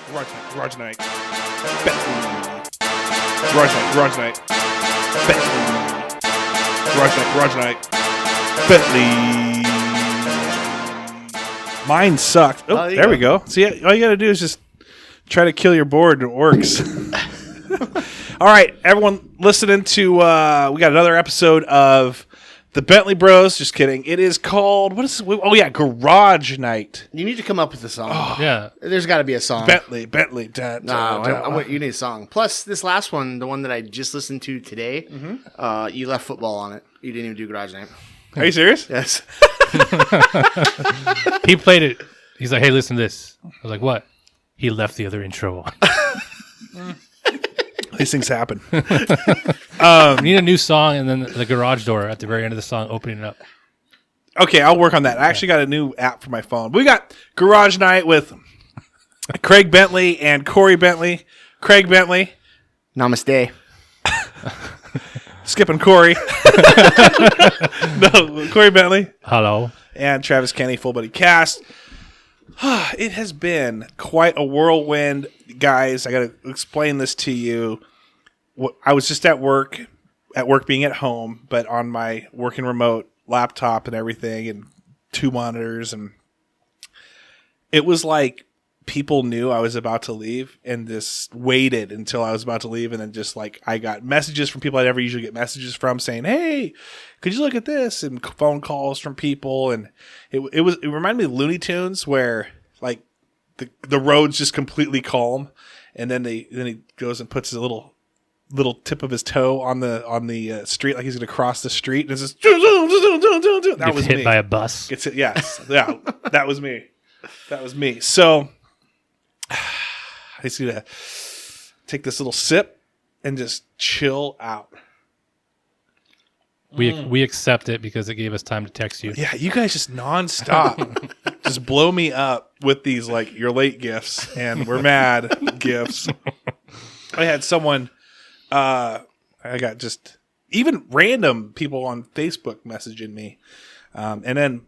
Garage night. Bentley. Garage night. Bentley. Garage night. Bentley. Mine sucked. Oh, there we go. See, all you got to do is just try to kill your board and it works. All right, everyone listening to, we got another episode of the Bentley Bros. Just kidding. It is called, what is it? Oh, yeah, Garage Night. You need to come up with a song. Oh, yeah. There's got to be a song. Bentley. You need a song. Plus, this last one, the one that I just listened to today, you left football on it. You didn't even do Garage Night. Are you serious? Yes. He played it. He's like, hey, listen to this. I was like, what? He left the other intro on. These things happen. We need a new song and then the garage door at the very end of the song opening it up. Okay, I'll work on that. I actually got a new app for my phone. We got Garage Night with Craig Bentley and Corey Bentley. Craig Bentley. Namaste. Skipping Corey. No, Corey Bentley. Hello. And Travis Kenny, full buddy cast. It has been quite a whirlwind, guys. I got to explain this to you. I was just at work being at home, but on my working remote laptop and everything, and 2 monitors, and it was like people knew I was about to leave and just waited until I was about to leave, and then just like I got messages from people I never usually get messages from saying, "Hey, could you look at this?" and phone calls from people, and it reminded me of Looney Tunes where like the road's just completely calm, and then he goes and puts his little tip of his toe on the street like he's going to cross the street, and it's just that was hit me. by a bus. Gets it, yes, yeah, that was me. That was me. So I just need to take this little sip and just chill out. We accept it because it gave us time to text you. Yeah, you guys just nonstop just blow me up with these like you're late gifts and we're mad gifts. I had someone, I got just even random people on Facebook messaging me, and then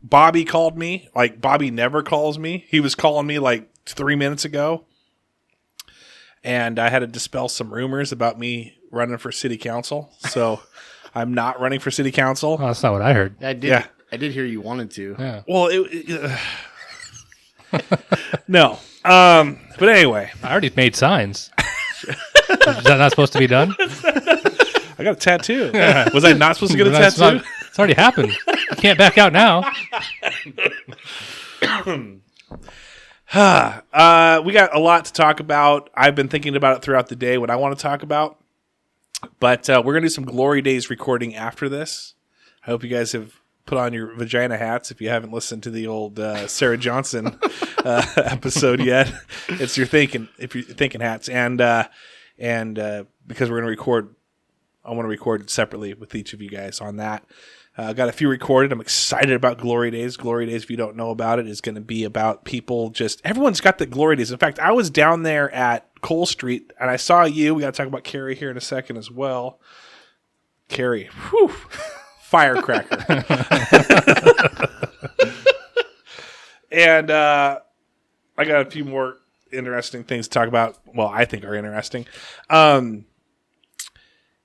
Bobby called me. Like Bobby never calls me. He was calling me like 3 minutes ago, and I had to dispel some rumors about me running for city council. So. I'm not running for city council. Oh, that's not what I heard. I did hear you wanted to. Yeah. Well, no. But anyway. I already made signs. Is that not supposed to be done? I got a tattoo. Was I not supposed to get a tattoo? It's already happened. You can't back out now. We got a lot to talk about. I've been thinking about it throughout the day, what I want to talk about. But we're going to do some Glory Days recording after this. I hope you guys have put on your vagina hats if you haven't listened to the old Sarah Johnson episode yet. It's your thinking hats. And because we're going to record, I want to record separately with each of you guys on that. Got a few recorded. I'm excited about Glory Days. Glory Days, if you don't know about it, is going to be about people everyone's got the Glory Days. In fact, I was down there at Cole Street, and I saw you. We got to talk about Keri here in a second as well. Keri, whew, Firecracker. And I got a few more interesting things to talk about. Well, I think are interesting.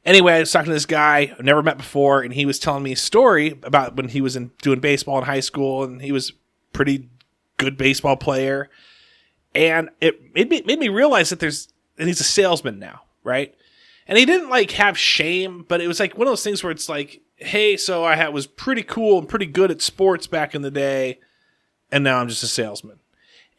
Anyway, I was talking to this guy I've never met before, and he was telling me a story about when he was doing baseball in high school, and he was a pretty good baseball player. And it made me realize that and he's a salesman now, right? And he didn't like have shame, but it was like one of those things where it's like, hey, so I was pretty cool and pretty good at sports back in the day, and now I'm just a salesman.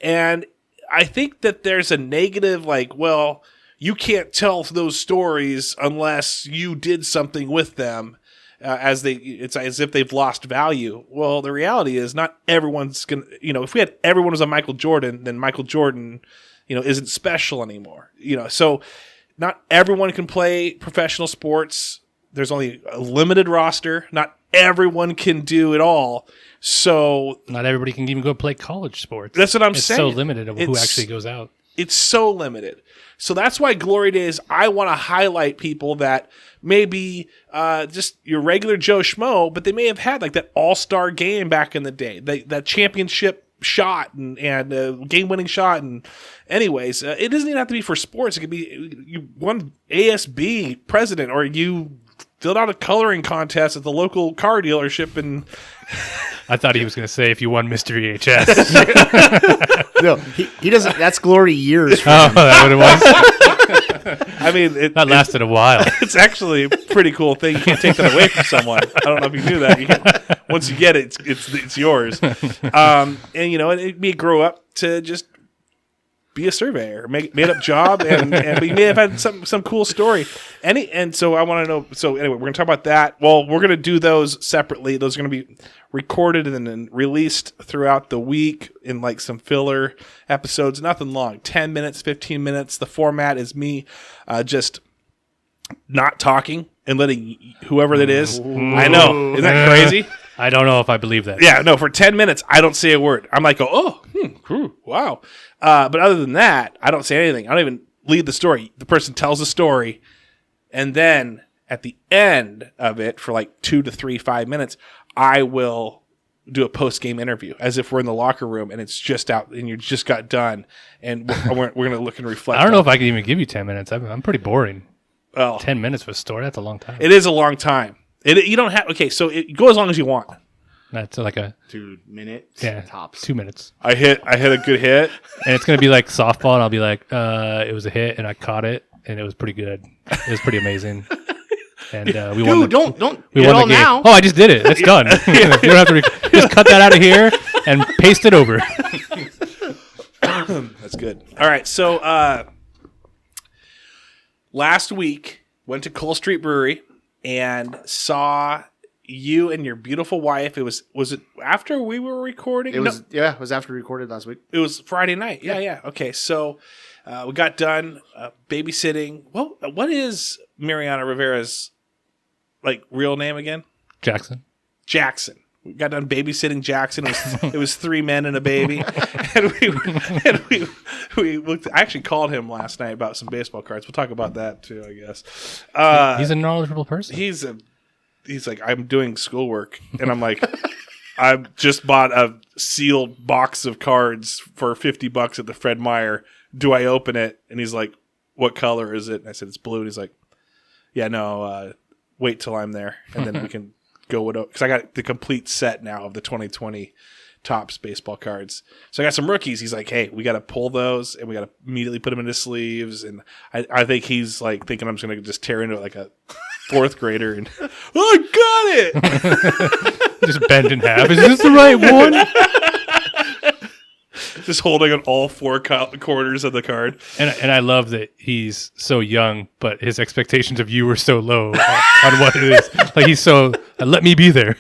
And I think that there's a negative, like, well, you can't tell those stories unless you did something with them, it's as if they've lost value. Well, the reality is not everyone's going to, if we had everyone was a Michael Jordan, then Michael Jordan, isn't special anymore. So not everyone can play professional sports. There's only a limited roster. Not everyone can do it all. So not everybody can even go play college sports. That's what I'm saying. saying. It's so limited of who actually goes out. It's so limited. So that's why Glory Days, I want to highlight people that may be just your regular Joe Schmo, but they may have had like that all-star game back in the day, that championship shot and game-winning shot. And anyways, it doesn't even have to be for sports. It could be you won ASB president, or you filled out a coloring contest at the local car dealership. And I thought he was going to say if you won Mr. EHS. No, he doesn't. That's glory years. For Oh, him. that's what it was. I mean, That lasted a while. it's actually a pretty cool thing. You can't take that away from someone. I don't know if you knew that. You can't, once you get it, it's yours. And it grow up to just be a surveyor, made up job, and we may have had some cool story. And so I want to know. So anyway, we're gonna talk about that. Well, we're gonna do those separately. Those are gonna be recorded and then released throughout the week in like some filler episodes. Nothing long, 10 minutes, 15 minutes. The format is me just not talking and letting whoever that is. I know, isn't that crazy? I don't know if I believe that. Yeah, no, for 10 minutes, I don't say a word. I'm like, wow. But other than that, I don't say anything. I don't even lead the story. The person tells the story, and then at the end of it, for like 2 to 3, 5 minutes, I will do a post-game interview as if we're in the locker room and it's just out and you just got done, and we're going to look and reflect. I don't know if I can even give you 10 minutes. I'm pretty boring. Well, 10 minutes for a story, that's a long time. it is a long time. You don't have, okay, so go as long as you want. That's like a 2 minutes. yeah, Tops. 2 minutes. I hit a good hit. And it's going to be like softball, and I'll be like, it was a hit, and I caught it, and it was pretty good. It was pretty amazing. And we won. Dude, don't We hit won all the game. now. Oh, I just did it. It's done. You don't have to just cut that out of here and paste it over. That's good. All right, so last week went to Cole Street Brewery and saw you and your beautiful wife. Was it after we were recording? It was it was after we recorded last week. It was Friday night. Yeah. Okay, so we got done babysitting. Well, what is Mariana Rivera's like real name again? Jackson. We got done babysitting Jackson. It was 3 men and a baby, and we looked. I actually called him last night about some baseball cards. We'll talk about that too, I guess. He's a knowledgeable person. He's like, I'm doing schoolwork, and I'm like, I just bought a sealed box of cards for $50 at the Fred Meyer. Do I open it? And he's like, what color is it? And I said, it's blue. And he's like, yeah, no, wait till I'm there, and then we can go with it. Because I got the complete set now of the 2020 Topps baseball cards. So I got some rookies. He's like, hey, we got to pull those, and we got to immediately put them into sleeves. And I think he's like thinking I'm just going to just tear into it like a fourth grader. And I got it! Just bend in half. Is this the right one? Just holding on all four corners of the card. And I love that he's so young, but his expectations of you were so low on what it is. Like he's so, let me be there.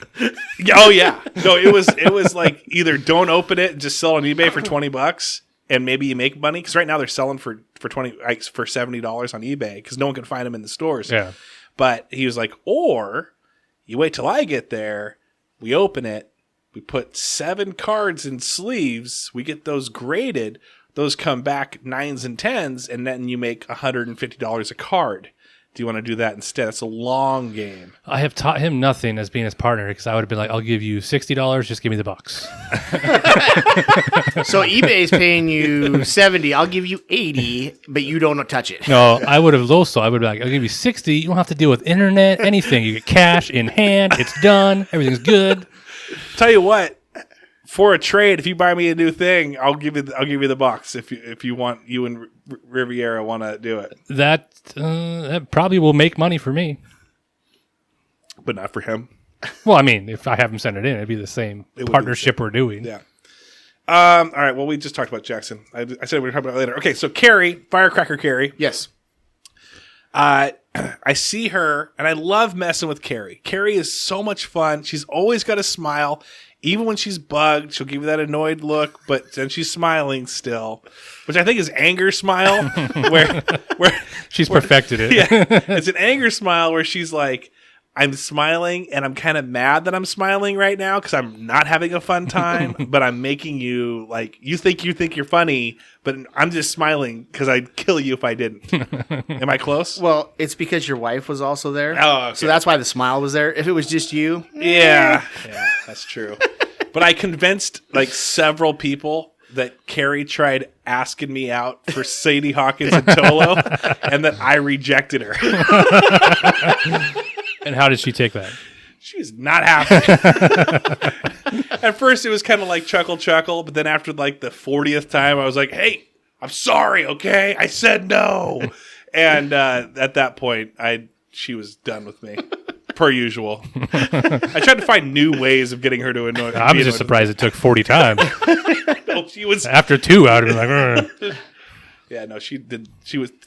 Oh yeah, no, it was like either don't open it and just sell on eBay for $20 and maybe you make money, because right now they're selling for $70 on eBay because no one can find them in the stores. Yeah, but he was like, or you wait till I get there, we open it, we put 7 cards in sleeves, we get those graded, those come back 9s and 10s, and then you make $150 a card. Do you want to do that instead? It's a long game. I have taught him nothing as being his partner, because I would have been like, I'll give you $60, just give me the box. So eBay's paying you 70. I'll give you 80, but you don't touch it. No, I would have also, I would be like, I'll give you 60. You don't have to deal with internet, anything. You get cash in hand. It's done. Everything's good. Tell you what, for a trade, if you buy me a new thing, I'll give you the box if you want, you and Riviera want to do it. That probably will make money for me. But not for him. Well, I mean, if I have him send it in, it'd be the same partnership we're doing. Yeah. All right. Well, we just talked about Jackson. I said we'd talk about it later. Okay. So Keri, Firecracker Keri. Yes. I see her, and I love messing with Keri. Keri is so much fun. She's always got a smile. Even when she's bugged, she'll give you that annoyed look, but then she's smiling still, which I think is anger smile, where She's perfected it. Yeah, it's an anger smile where she's like, I'm smiling and I'm kind of mad that I'm smiling right now because I'm not having a fun time, but I'm making you like, you think you're funny, but I'm just smiling because I'd kill you if I didn't. Am I close? Well, it's because your wife was also there. Oh, okay. So that's why the smile was there. If it was just you, Yeah, that's true. But I convinced like several people that Keri tried asking me out for Sadie Hawkins and Tolo, and that I rejected her. And how did she take that? She was not happy. At first, it was kind of like chuckle, but then after like the 40th time, I was like, "Hey, I'm sorry, okay? I said no." And at that point, she was done with me, per usual. I tried to find new ways of getting her to annoy me. I'm just surprised it took 40 times. No, she was. After 2, I would have been like, "Ugh." Yeah, no, she did.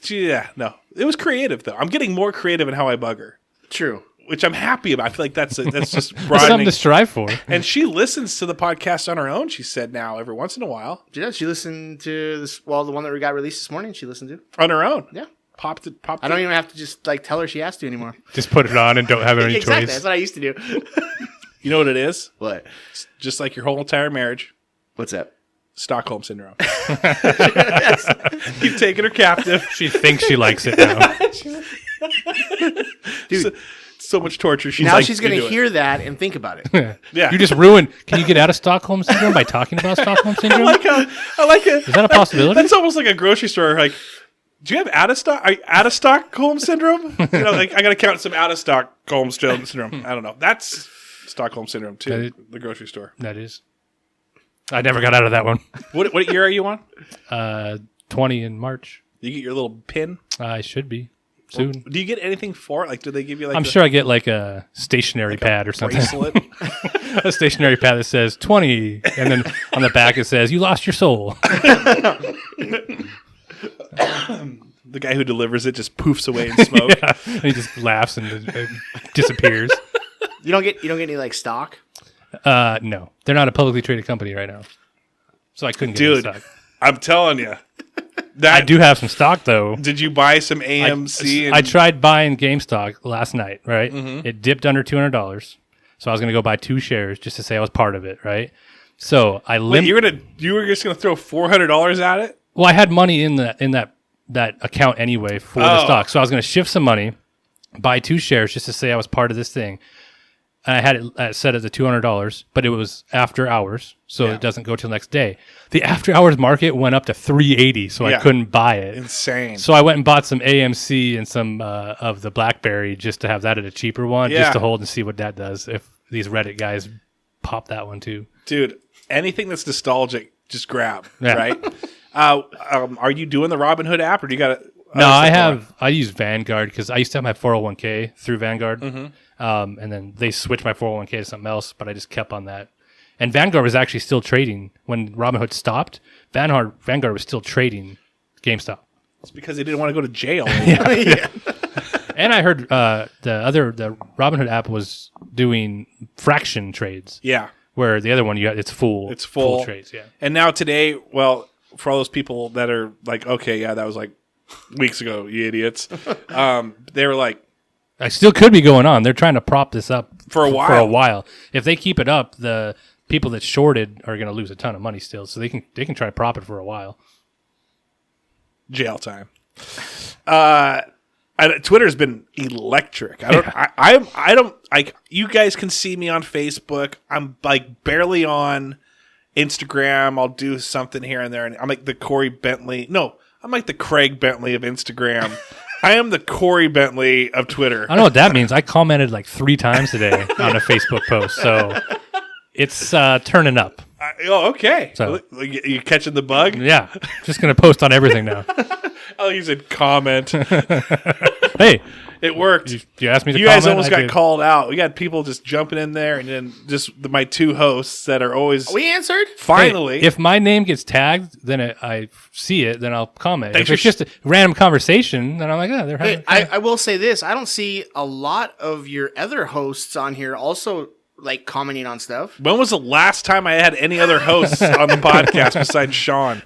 Yeah, no. It was creative, though. I'm getting more creative in how I bug her. True. Which I'm happy about. I feel like that's just That's broadening. something to strive for. And she listens to the podcast on her own, she said now, every once in a while. Yeah, she listened to this. Well, the one that we got released this morning, she listened to. On her own. Yeah. Popped it. I don't even have to just like tell her she has to anymore. Just put it on and don't have any Exactly. choice. That's what I used to do. You know what it is? What? It's just like your whole entire marriage. What's that? Stockholm Syndrome. You've taken her captive. She thinks she likes it now. Dude. So much torture. Now she's going to hear that and think about it. Yeah. You just ruined. Can you get out of Stockholm Syndrome by talking about Stockholm Syndrome? I like it. Is that a possibility? That's almost like a grocery store. Like, do you have out of Stockholm Syndrome? You know, like I got to count some out of Stockholm Syndrome. I don't know. That's Stockholm Syndrome too. The grocery store. That is. I never got out of that one. What year are you on? 20 in March. You get your little pin. I should be soon. Do you get anything for it? Like, do they give you like? I'm sure I get like a stationary pad or something. Bracelet. A stationary pad that says 20, and then on the back it says, "You lost your soul." The guy who delivers it just poofs away in smoke. Yeah. And he just laughs and it disappears. You don't get any like stock? No, they're not a publicly traded company right now, so I couldn't get any stock. I'm telling you. I do have some stock though. Did you buy some AMC? I tried buying GameStop last night. Right, It dipped under $200, so I was going to go buy 2 shares just to say I was part of it. Right, so I you were just going to throw $400 at it? Well, I had money in that account anyway for the stock, so I was going to shift some money, buy 2 shares just to say I was part of this thing. And I had it set at the $200, but it was after hours, so it doesn't go till next day. The after hours market went up to $380, so I couldn't buy it. Insane. So I went and bought some AMC and some of the BlackBerry just to have that at a cheaper one, just to hold and see what that does if these Reddit guys pop that one too. Dude, anything that's nostalgic, just grab, right? Are you doing the Robinhood app, or do you got to? No, I use Vanguard because I used to have my 401k through Vanguard. And then they switched my 401k to something else, but I just kept on that. And Vanguard was actually still trading when Robinhood stopped. Vanguard was still trading GameStop. It's because they didn't want to go to jail. Yeah. And I heard the Robinhood app was doing fraction trades. Yeah. Where the other one it's full trades. Yeah. And now today, well, for all those people that are like, okay, yeah, that was like weeks ago, you idiots. They were like, I still could be going on. They're trying to prop this up for a while. If they keep it up, the people that shorted are going to lose a ton of money still. So they can try to prop it for a while. Jail time. Twitter's been electric. I don't like. You guys can see me on Facebook. I'm like barely on Instagram. I'll do something here and there. And I'm like the Corey Bentley. No, I'm like the Craig Bentley of Instagram. I am the Corey Bentley of Twitter. I don't know what that means. I commented like 3 times today on a Facebook post, so it's turning up. Okay. So you catching the bug? Yeah, just gonna post on everything now. I'll use a comment. Hey, it worked. You asked me to. You guys almost got called out. We got people just jumping in there, and then just my 2 hosts that are always. We answered. Finally, if my name gets tagged, then I see it, then I'll comment. Thanks if it's just a random conversation, then I'm like, they're having. I will say this: I don't see a lot of your other hosts on here also like commenting on stuff. When was the last time I had any other hosts on the podcast besides Sean?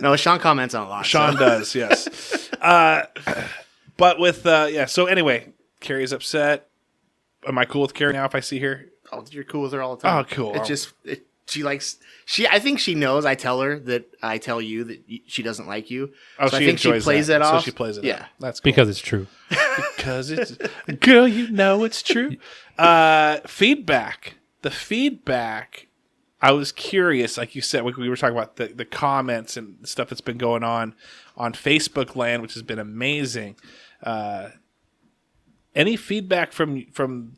No, Sean comments on a lot. Sean does, yes. But with so anyway, Keri's upset. Am I cool with Keri now if I see her? Oh, you're cool with her all the time. Oh, cool. It's just I think she knows. I tell her that I tell you that she doesn't like you. Oh, so I think she plays that off. So she plays it off. That's cool. because it's true. Because it's girl, you know it's true. Feedback. the feedback, I was curious, like you said, we were talking about the comments and stuff that's been going on Facebook land, which has been amazing. Any feedback from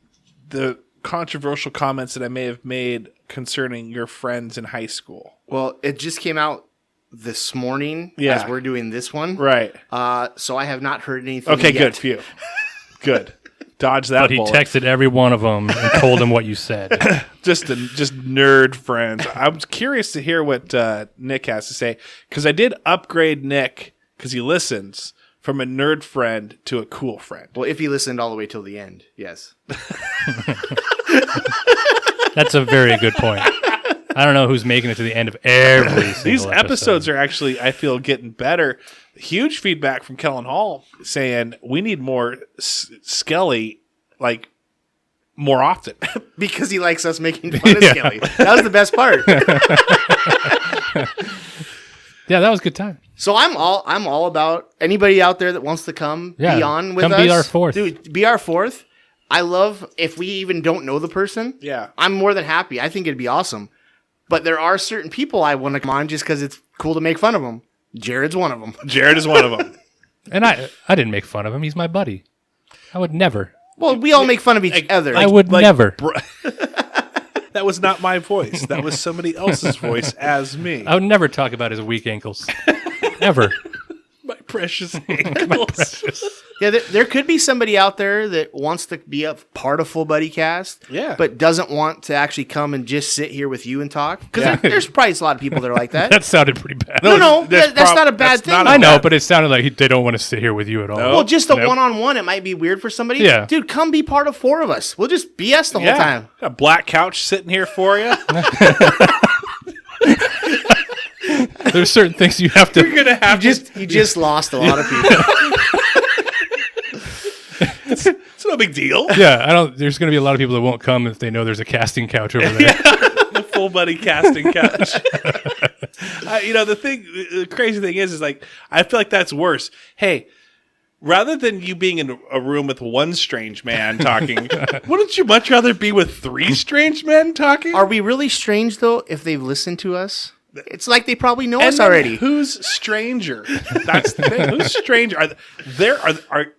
the controversial comments that I may have made concerning your friends in high school? Well, it just came out this morning as we're doing this one. Right. So I have not heard anything Okay, yet. good. Phew. Good. Dodge that But he bullet. texted every one of them and told them what you said. Just nerd friends. I'm curious to hear what Nick has to say, because I did upgrade Nick, because he listens, from a nerd friend to a cool friend. Well, if he listened all the way till the end, yes. That's a very good point. I don't know who's making it to the end of every single These episode. episodes are actually, I feel, getting better. Huge feedback from Kellen Hall saying we need more Skelly, like, more often. Because he likes us making fun of Skelly. That was the best part. Yeah, that was a good time. So I'm all about anybody out there that wants to come be on with us. Come be our fourth. Dude, be our fourth. I love if we even don't know the person. Yeah. I'm more than happy. I think it'd be awesome. But there are certain people I want to come on just because it's cool to make fun of them. Jared's one of them. Jared is one of them. And I didn't make fun of him. He's my buddy. I would never. Well, we all make fun of each other. I would never. That was not my voice. That was somebody else's voice as me. I would never talk about his weak ankles. Ever. My precious ankles. Yeah, there could be somebody out there that wants to be a part of Full Buddy Cast, Yeah. but doesn't want to actually come and just sit here with you and talk. Because there's probably a lot of people that are like that. That sounded pretty bad. No, that's not a bad thing. I know, but it sounded like they don't want to sit here with you at all. No. Well, just a one-on-one, it might be weird for somebody. Yeah. Dude, come be part of four of us. We'll just BS the whole time. A black couch sitting here for you. There's certain things you have to. You're gonna have You just lost a lot of people. It's no big deal. Yeah, I don't. There's going to be a lot of people that won't come if they know there's a casting couch over there. The Full Buddy casting couch. The crazy thing is like, I feel like that's worse. Hey, rather than you being in a room with one strange man talking, wouldn't you much rather be with three strange men talking? Are we really strange, though, if they've listened to us? It's like they probably know And us then already. Who's stranger? That's the thing. Who's stranger?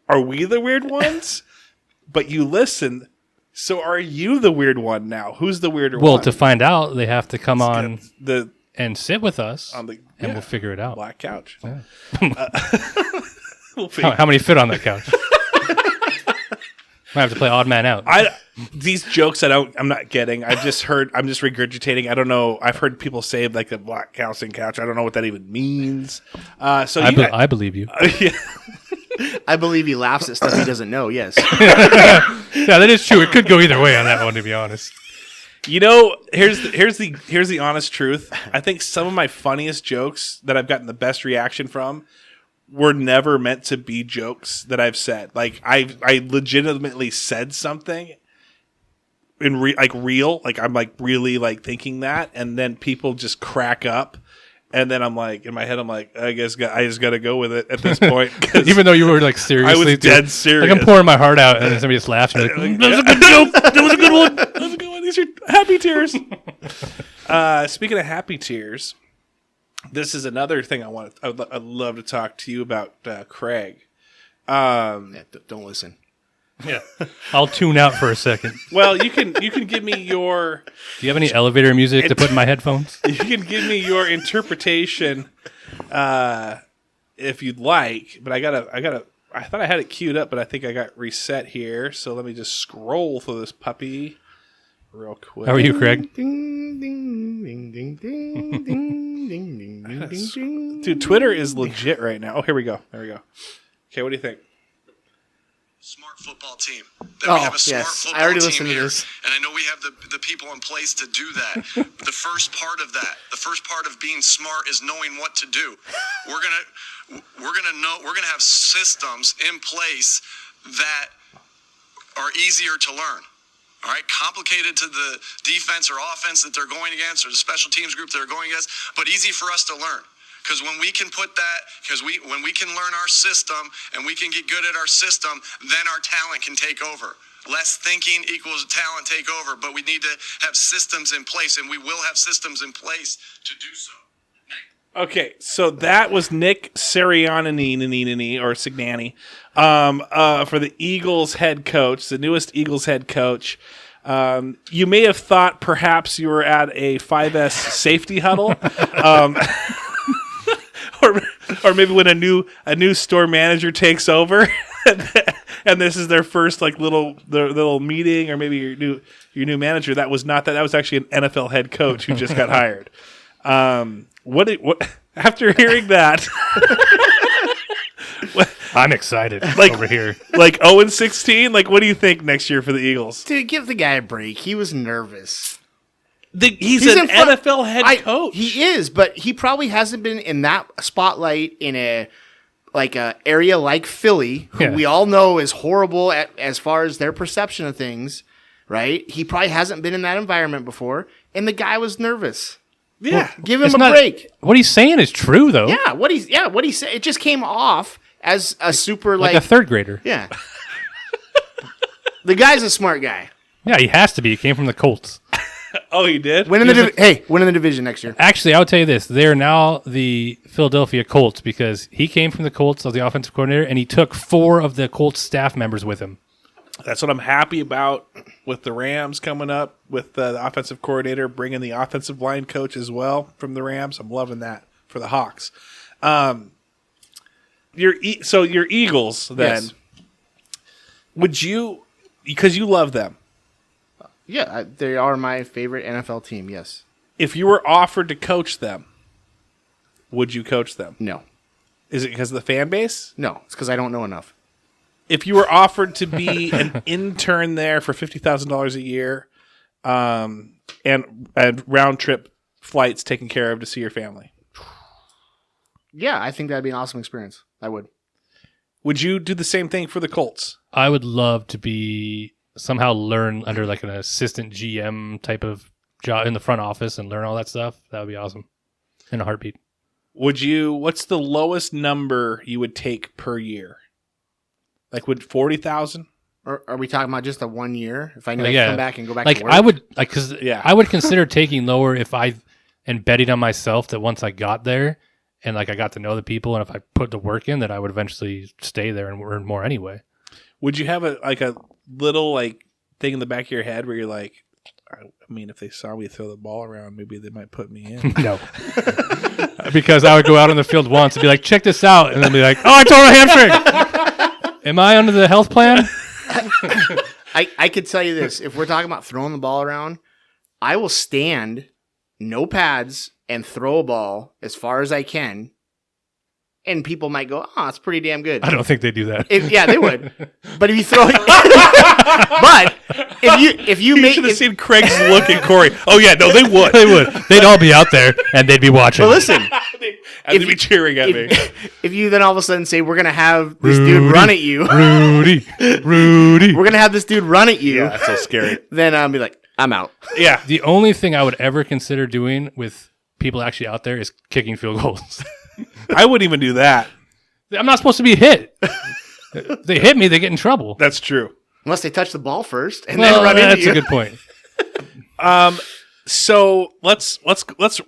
Are we the weird ones? But you listen. So are you the weird one now? Who's the weirder one? Well, to find out, they have to come on the and sit with us, on the and we'll figure it out. black couch. Yeah. We'll figure How many fit on that couch? Might have to play odd man out. These jokes I'm not getting. I'm just regurgitating. I don't know. I've heard people say like the black casting couch. I don't know what that even means. I believe you. Yeah. I believe he laughs at stuff he doesn't know, yes. Yeah, that is true. It could go either way on that one, to be honest. You know, here's the honest truth. I think some of my funniest jokes that I've gotten the best reaction from were never meant to be jokes that I've said. Like I legitimately said something in real, like I'm like really like thinking that, and then people just crack up, and then I'm like in my head I'm like I just got to go with it at this point. Even though you were like seriously, I was dead serious. Like I'm pouring my heart out, and then somebody just laughs. And you're like, That was a good joke. That was a good one. That was a good one. These are happy tears. Speaking of happy tears, this is another thing I'd love to talk to you about, Craig. Don't listen. yeah, I'll tune out for a second. Well, you can give me your Do you have any elevator music to put in my headphones? you can give me your interpretation, if you'd like. But I thought I had it queued up, but I think I got reset here. So let me just scroll through this puppy real quick. How are you, Craig? Ding, ding, ding, ding, ding, ding, ding, ding, ding, ding. Dude, Twitter is legit right now. Oh, here we go. Okay, what do you think? Smart football team. That we have a smart football I already team listened to here, this. and I know we have the people in place to do that. The first part of being smart is knowing what to do. We're gonna have systems in place that are easier to learn. All right, complicated to the defense or offense that they're going against, or the special teams group they're going against, but easy for us to learn. Because when we can when we can learn our system and we can get good at our system, then our talent can take over. Less thinking equals talent take over, but we need to have systems in place, and we will have systems in place to do so. Okay, so that was Nick Sirianni or Signani for the Eagles head coach, the newest Eagles head coach. You may have thought perhaps you were at a 5S safety huddle, or maybe when a new store manager takes over, and this is their first like little meeting, or maybe your new manager. That was not that. That was actually an NFL head coach who just got hired. What after hearing that? I'm excited Like- over here. Like 0-16. Like, what do you think next year for the Eagles? Dude, give the guy a break. He was nervous. He's an in front- NFL head coach. He is, but he probably hasn't been in that spotlight in a area like Philly, who Yeah. we all know is horrible as far as their perception of things, right? He probably hasn't been in that environment before, and the guy was nervous. Yeah. Give him It's a not- break. What he's saying is true, though. Yeah, what he said, it just came off as a super Like a third grader. yeah. The guy's a smart guy. Yeah, he has to be. He came from the Colts. Oh, he did? Winning the division next year. Actually, I would tell you this. They're now the Philadelphia Colts because he came from the Colts as the offensive coordinator, and he took 4 of the Colts staff members with him. That's what I'm happy about with the Rams coming up, with the offensive coordinator bringing the offensive line coach as well from the Rams. I'm loving that for the Hawks. Your Eagles, then, Yes. would you, because you love them, Yeah, they are my favorite NFL team, yes. if you were offered to coach them, would you coach them? No. Is it because of the fan base? No, it's because I don't know enough. If you were offered to be an intern there for $50,000 a year, and round trip flights taken care of to see your family, Yeah, I think that'd be an awesome experience. I would. would you do the same thing for the Colts? I would love to be somehow learn under like an assistant GM type of job in the front office and learn all that stuff. That would be awesome. In a heartbeat. Would you? What's the lowest number you would take per year? Like, would 40,000? Or are we talking about just a 1 year? If I knew I Yeah. could come back and go back Like to work? I would, like, because Yeah. I would consider taking lower if I and betting on myself that once I got there and like I got to know the people and if I put the work in that I would eventually stay there and earn more anyway. Would you have a little like thing in the back of your head where you're like, I mean, if they saw me throw the ball around, maybe they might put me in. No. Because I would go out on the field once and be like, check this out. And then be like, oh, I tore my hamstring. Am I under the health plan? I could tell you this. If we're talking about throwing the ball around, I will stand, no pads, and throw a ball as far as I can. And people might go, oh, it's pretty damn good. I don't think they do that. Yeah, they would. But if you throw it, but if you You make should have if- seen Craig's look at Corey. Oh yeah, no, they would. They would. They'd all be out there and they'd be watching. well, listen, And they'd be cheering at me. if you then all of a sudden say we're gonna have this dude run at you, Rudy. we're gonna have this dude run at you, Yeah, that's so scary. then I'll be like, I'm out. Yeah, The only thing I would ever consider doing with people actually out there is kicking field goals. I wouldn't even do that. I'm not supposed to be hit. They hit me, they get in trouble. That's true. Unless they touch the ball first and Well, then run into that's you. a good point. So let's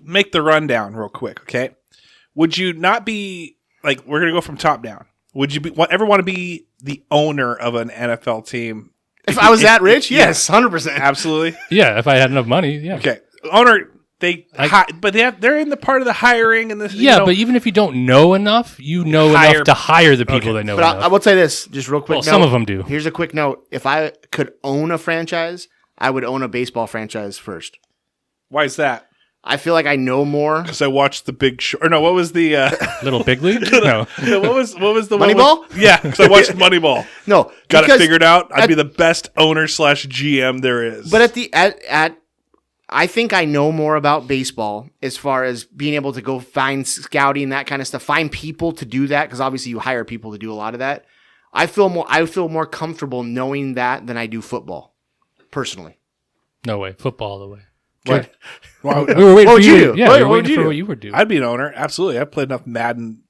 make the rundown real quick, okay? Would you not be like, we're gonna go from top down? Would you ever want to be the owner of an NFL team? If I was that rich, yes, 100%. Absolutely. Yeah, if I had enough money, yeah. Okay, owner. They're in the part of the hiring and this. Yeah, but even if you don't know enough, you know Hire- enough to hire the people Okay. that know But I enough. will say this, just real quick. Well, some of them do. Here's a quick note. If I could own a franchise, I would own a baseball franchise first. why is that? I feel like I know more. Because I watched The Big Short. Or no, what was the? Little Big League? No. No, what was the one Moneyball? with- Yeah, because I watched Moneyball. No, Got it because figured out. I'd at- be the best owner / GM there is. But I think I know more about baseball as far as being able to go find scouting, that kind of stuff, find people to do that, because obviously you hire people to do a lot of that. I feel more comfortable knowing that than I do football, personally. No way. Football all the way. What? Well, We were waiting What for would you. you do? Yeah, What we were would waiting you for do? what you would do. I'd be an owner. Absolutely. I played enough Madden.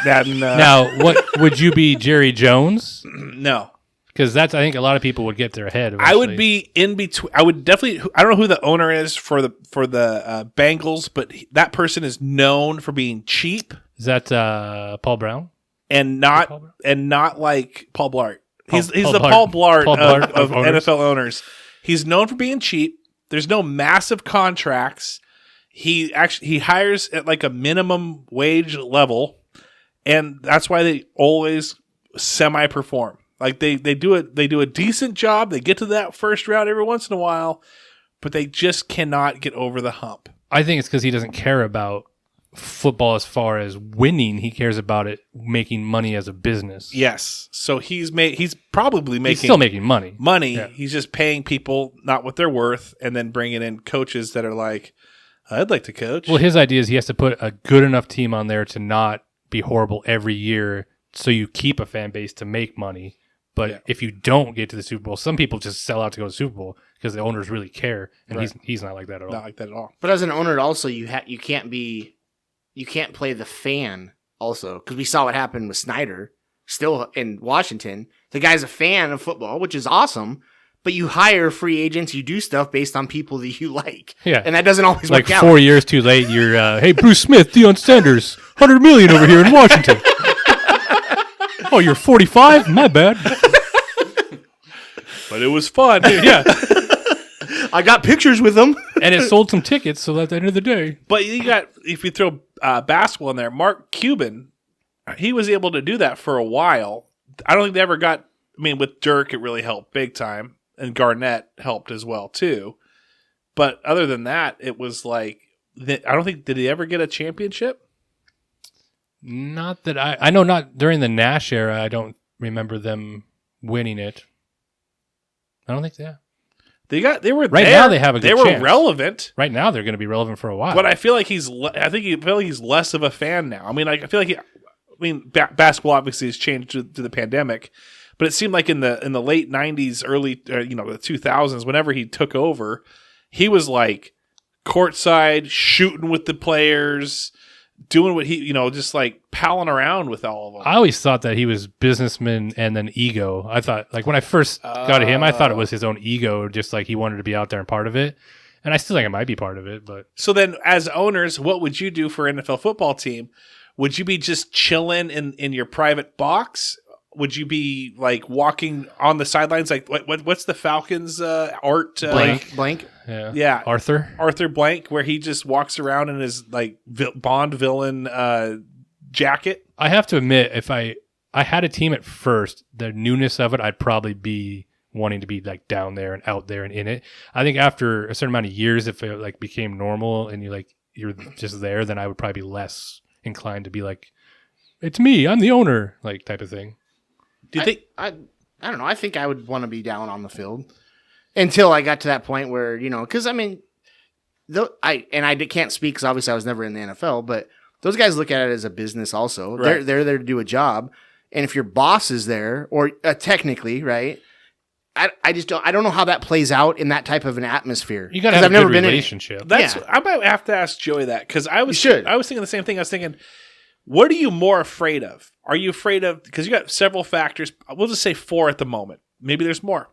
Now, what would you be, Jerry Jones? No. Because I think a lot of people would get their head. I would be in between. I would definitely. I don't know who the owner is for the Bengals, but that person is known for being cheap. Is that Paul Brown? And not like Paul Blart. He's the Blart. Paul Blart, Paul Blart of owners. NFL owners. He's known for being cheap. There's no massive contracts. He hires at like a minimum wage level, and that's why they always semi-perform. Like they do a decent job. They get to that first round every once in a while, but they just cannot get over the hump. I think it's because he doesn't care about football as far as winning. He cares about it making money as a business. Yes. So he's probably making He's still making money. Yeah. He's just paying people not what they're worth, and then bringing in coaches that are like, I'd like to coach. Well, his idea is he has to put a good enough team on there to not be horrible every year, so you keep a fan base to make money. But if you don't get to the Super Bowl, some people just sell out to go to the Super Bowl because the owners really care, and he's not like that at all. Not like that at all. But as an owner, also you can't play the fan also, because we saw what happened with Snyder still in Washington. The guy's a fan of football, which is awesome, but you hire free agents, you do stuff based on people that you like. Yeah. And that doesn't always Like work out. 4 years too late, you're, hey, Bruce Smith, Deion Sanders, $100 million over here in Washington. Oh, you're 45? My bad. But it was fun. Yeah. I got pictures with them. And it sold some tickets, so at the end of the day. But you got, if you throw basketball in there, Mark Cuban, he was able to do that for a while. I don't think they ever got, with Dirk, it really helped big time. And Garnett helped as well, too. But other than that, it was like, I don't think, did he ever get a championship? Not that I know not during the Nash era. I don't remember them winning it. I don't think so. Yeah. They were right there. Now they have a good They were chance. relevant. Right now they're going to be relevant for a while. But I feel like he's less of a fan now. I feel like basketball obviously has changed to the pandemic, but it seemed like in the late 90s, early the 2000s, whenever he took over, he was like courtside shooting with the players, doing what he, just like palling around with all of them. I always thought that he was businessman and then ego. I thought, like, when I first got to him, I thought it was his own ego, just like he wanted to be out there and part of it. And I still think it might be part of it. But so then, as owners, what would you do for an NFL football team? Would you be just chilling in your private box? Would you be like walking on the sidelines? Like what's the Falcons art? Blank. yeah. Arthur Blank, where he just walks around in his like Bond villain jacket. I have to admit, if I had a team at first, the newness of it, I'd probably be wanting to be like down there and out there and in it. I think after a certain amount of years, if it like became normal and you're just there, then I would probably be less inclined to be like, it's me, I'm the owner, like type of thing. Do you think? I don't know. I think I would want to be down on the field until I got to that point where, because I can't speak because obviously I was never in the NFL, but those guys look at it as a business also. Right. They're there to do a job. And if your boss is there, or technically, right, I just don't know how that plays out in that type of an atmosphere. You got to have a good relationship. I might have to ask Joey that, because I was thinking the same thing. I was thinking, what are you more afraid of? Are you afraid of, because you got several factors. We'll just say 4 at the moment. Maybe there's more.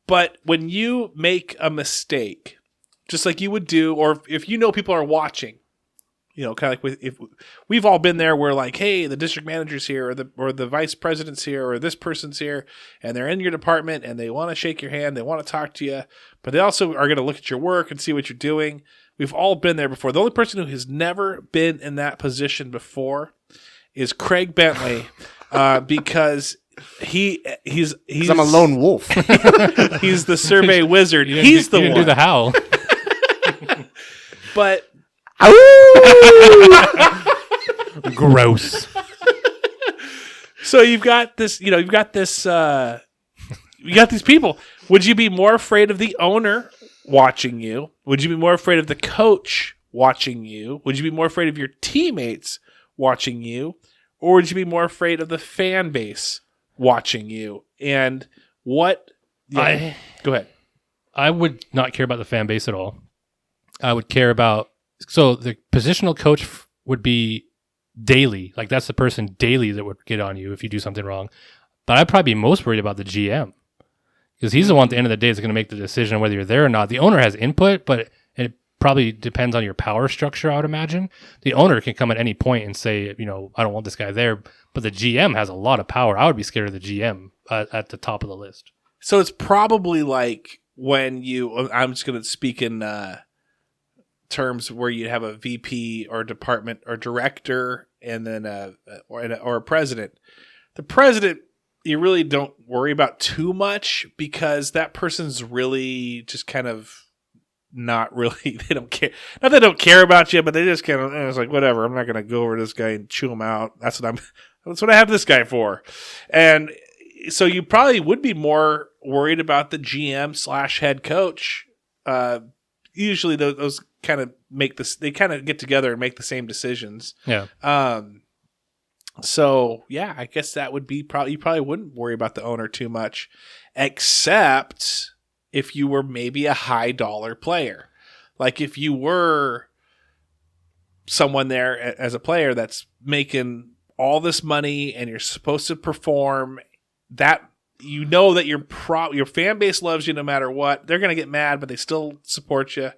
But when you make a mistake, just like you would do, or if people are watching, kind of like if we've all been there, where like, hey, the district manager's here, or the vice president's here, or this person's here, and they're in your department and they want to shake your hand, they want to talk to you, but they also are going to look at your work and see what you're doing. We've all been there before. The only person who has never been in that position before is Craig Bentley, because he's I'm a lone wolf. He's the survey wizard. He's the one. Do the howl. But gross. So you've got this. You got these people. Would you be more afraid of the owner watching you? Would you be more afraid of the coach watching you? Would you be more afraid of your teammates watching you? Or would you be more afraid of the fan base watching you? And what? Yeah, go ahead. I would not care about the fan base at all. I would care about, so the positional coach would be daily. Like, that's the person daily that would get on you if you do something wrong. But I'd probably be most worried about the GM because he's the one at the end of the day that's going to make the decision whether you're there or not. The owner has input, but it probably depends on your power structure, I would imagine. The owner can come at any point and say, I don't want this guy there. But the GM has a lot of power. I would be scared of the GM at the top of the list. So it's probably like when I'm just going to speak in terms where you have a VP or department or director and then or a president. The president, you really don't worry about too much because that person's really just kind of not really, they don't care. Not that they don't care about you, but they just kind of, it's like, whatever, I'm not going to go over to this guy and chew him out. That's what I have this guy for. And so you probably would be more worried about the GM / head coach. Usually those kind of they kind of get together and make the same decisions. Yeah. So yeah, I guess that would be you probably wouldn't worry about the owner too much, except if you were maybe a high dollar player. Like if you were someone there as a player that's making all this money and you're supposed to perform, that that your fan base loves you no matter what. They're going to get mad, but they still support you.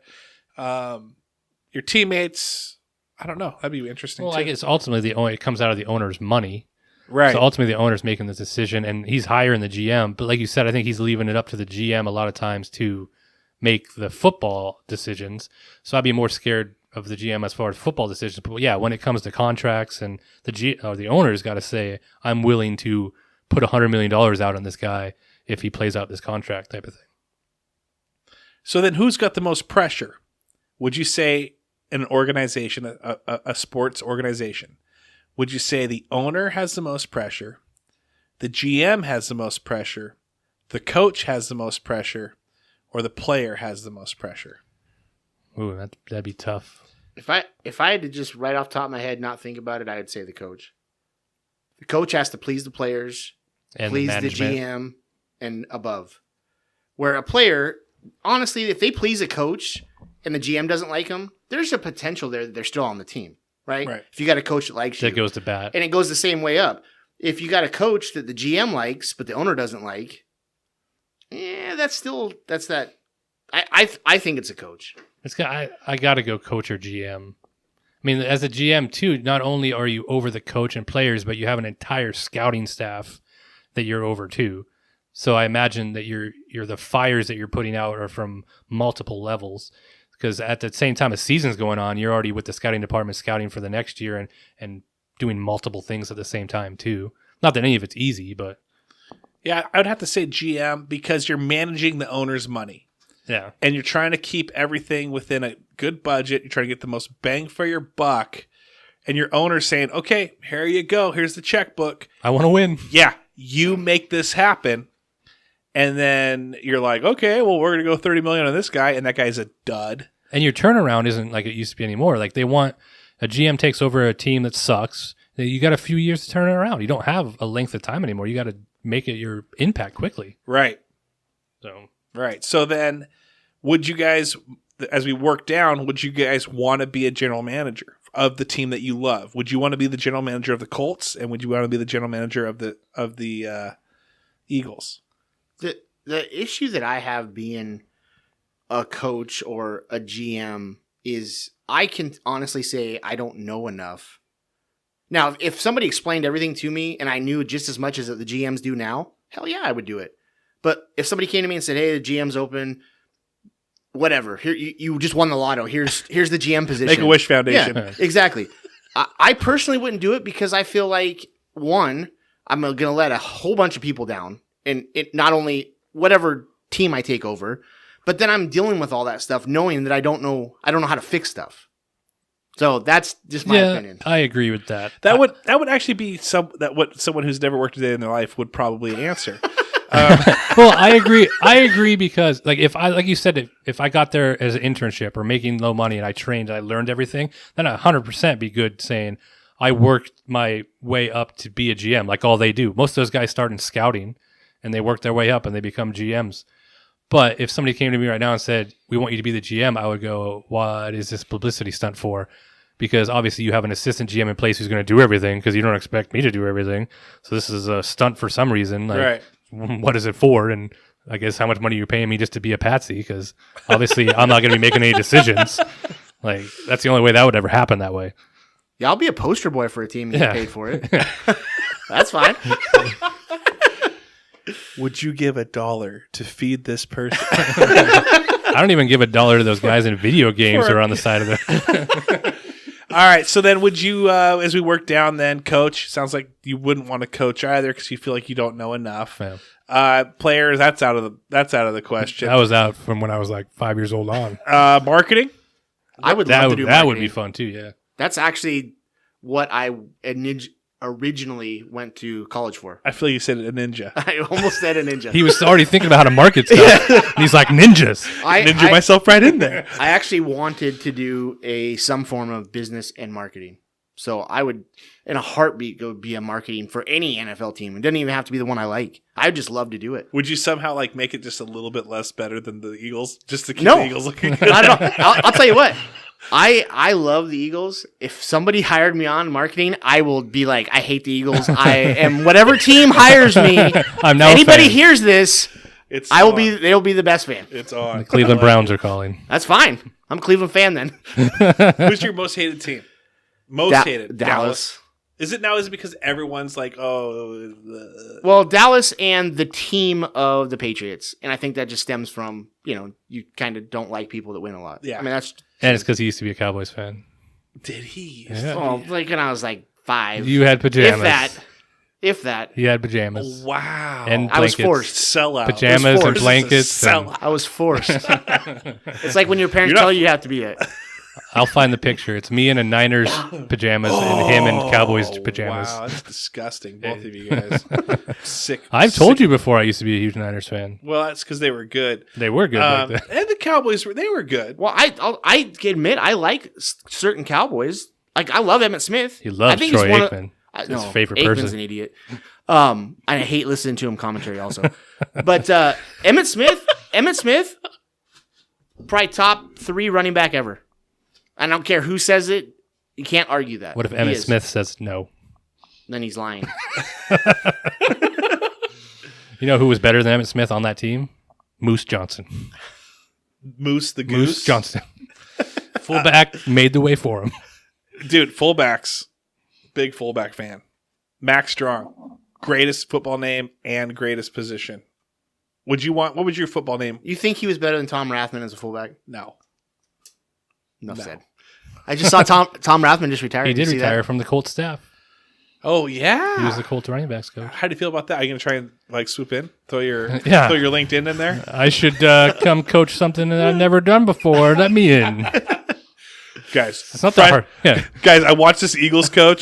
Your teammates, I don't know. That'd be interesting. Well, too. I guess ultimately it comes out of the owner's money. Right. So ultimately the owner's making the decision and he's hiring the GM. But like you said, I think he's leaving it up to the GM a lot of times to make the football decisions. So I'd be more scared of the GM as far as football decisions. But yeah, when it comes to contracts and the owner's got to say, I'm willing to put $100 million out on this guy if he plays out this contract type of thing. So then who's got the most pressure? Would you say an organization, a sports organization, would you say the owner has the most pressure, the GM has the most pressure, the coach has the most pressure, or the player has the most pressure? Ooh, that'd be tough. If I had to just right off the top of my head not think about it, I would say the coach. The coach has to please the players, And please the GM, and above. Where a player, honestly, if they please a coach and the GM doesn't like them, there's a potential there that they're still on the team, right? Right. If you got a coach that likes you. That goes to bat. And it goes the same way up. If you got a coach that the GM likes, but the owner doesn't like, that's that. I think it's a coach. I got to go coach or GM. I mean, as a GM too, not only are you over the coach and players, but you have an entire scouting staff that you're over too. So I imagine that you're the fires that you're putting out are from multiple levels. Because at the same time a season's going on, you're already with the scouting department scouting for the next year and doing multiple things at the same time too. Not that any of it's easy, but Yeah, I would have to say GM because you're managing the owner's money. yeah. And you're trying to keep everything within a good budget. You're trying to get the most bang for your buck. And your owner's saying, okay, here you go. Here's the checkbook. I want to win. Yeah, you make this happen. And then you're like, okay, well, we're going to go $30 million on this guy. And that guy's a dud. And your turnaround isn't like it used to be anymore. Like they want a GM takes over a team that sucks. You got a few years to turn it around. You don't have a length of time anymore. You got to make it your impact quickly. Right. So Right. So then would you guys, as we work down, would you guys want to be a general manager of the team that you love? Would you want to be the general manager of the Colts? And would you want to be the general manager of the Eagles? The issue that I have being a coach or a GM is I can honestly say I don't know enough. Now, if somebody explained everything to me and I knew just as much as the GMs do now, hell yeah, I would do it. But if somebody came to me and said, hey, the GM's open, whatever, here you just won the lotto. Here's the GM position. Make-A-Wish Foundation. Yeah, exactly. I personally wouldn't do it because I feel like, one, I'm going to let a whole bunch of people down. And it not only whatever team I take over, but then I'm dealing with all that stuff knowing that I don't know how to fix stuff. So that's just my opinion. I agree with that. That would actually be what someone who's never worked a day in their life would probably answer. Well, I agree. I agree because like you said, if I got there as an internship or making low money and I trained and I learned everything, then 100% be good saying I worked my way up to be a GM like all they do. Most of those guys start in scouting and they work their way up and they become GMs. But if somebody came to me right now and said, we want you to be the GM, I would go, what is this publicity stunt for? because obviously you have an assistant GM in place who's going to do everything because you don't expect me to do everything. So this is a stunt for some reason. Like, Right. what is it for? And I guess how much money you're paying me just to be a patsy, because obviously I'm not going to be making any decisions. Like, that's the only way that would ever happen that way. Yeah, I'll be a poster boy for a team and get paid for it. Yeah. That's fine. Would you give $1 to feed this person? I don't even give $1 to those guys in video games who are on the side of it. All right. So then would you, as we work down then, coach? Sounds like you wouldn't want to coach either because you feel like you don't know enough. Yeah. Players, that's out of the question. That was out from when I was like 5 years old on. Marketing? I would love to do that would marketing. be fun too, yeah. That's actually what I originally went to college for. I feel like you said a ninja. I almost said a ninja. He was already thinking about how to market stuff. And he's like, ninjas. Ninja myself right in there. I actually wanted to do some form of business and marketing. So I would, in a heartbeat, go be a marketing for any NFL team. It doesn't even have to be the one I like. I would just love to do it. Would you somehow like make it just a little bit less better than the Eagles, just to keep No. the Eagles looking good? I don't know. I'll tell you what. I love the Eagles. If somebody hired me on marketing, I will be like, I hate the Eagles. I am whatever team hires me. I'm now Anybody a fan. hears this, It's I will on. be. They'll be the best fan. It's on. The Cleveland I like Browns are calling. That's fine. I'm a Cleveland fan then. it. Who's your most hated team? Most hated Dallas. Is it because everyone's like, oh, Well, Dallas and the team of the Patriots, and I think that just stems from you kind of don't like people that win a lot. Yeah. I mean that's. And it's because he used to be a Cowboys fan. did he? Yeah. Well, like when I was like 5. You had pajamas. If that. He had pajamas. Wow. And I was blankets. forced. Sellout. Pajamas forced. and blankets. and- Sellout. I was forced. It's like when your parents You're not- tell you have to be it. I'll find the picture. It's me in a Niners pajamas and him in Cowboys pajamas. Wow, that's disgusting. Both of you guys. Sick. I've told you before I used to be a huge Niners fan. Well, that's because they were good. They were good back then. And the Cowboys they were good. Well, I admit I like certain Cowboys. Like I love Emmitt Smith. He loves I think Troy he's one of- Aikman. I- His favorite Aikman's person. an idiot. And I hate listening to him commentary also. But Emmitt Smith, probably top 3 running back ever. I don't care who says it. You can't argue that. What if He Emmitt is. Smith says no? Then he's lying. You know who was better than Emmitt Smith on that team? Moose Johnson. Moose the Goose. Moose Johnson. Fullback made the way for him. Dude, fullbacks. Big fullback fan. Max Strong. Greatest football name and greatest position. What was your football name? You think he was better than Tom Rathman as a fullback? No. Enough No. said. I just saw Tom Rathman just retired. He Did did you see retire that? from the Colts staff. Oh, yeah. He was the Colts running backs coach. How do you feel about that? Are you going to try and like swoop in? Throw your Yeah. throw your LinkedIn in there? I should come coach something that I've never done before. Let me in. Guys. It's not that hard. Yeah. Guys, I watched this Eagles coach.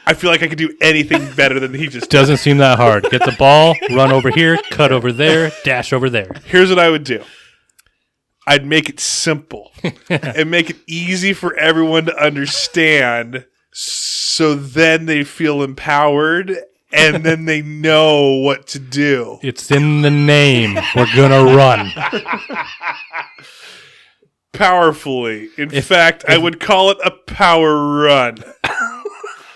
I feel like I could do anything better than he just did. Doesn't seem that hard. Get the ball, run over here, cut over there, dash over there. Here's what I would do. I'd make it simple and make it easy for everyone to understand so then they feel empowered and then they know what to do. It's in the name. We're going to run. Powerfully. In fact, I would call it a power run.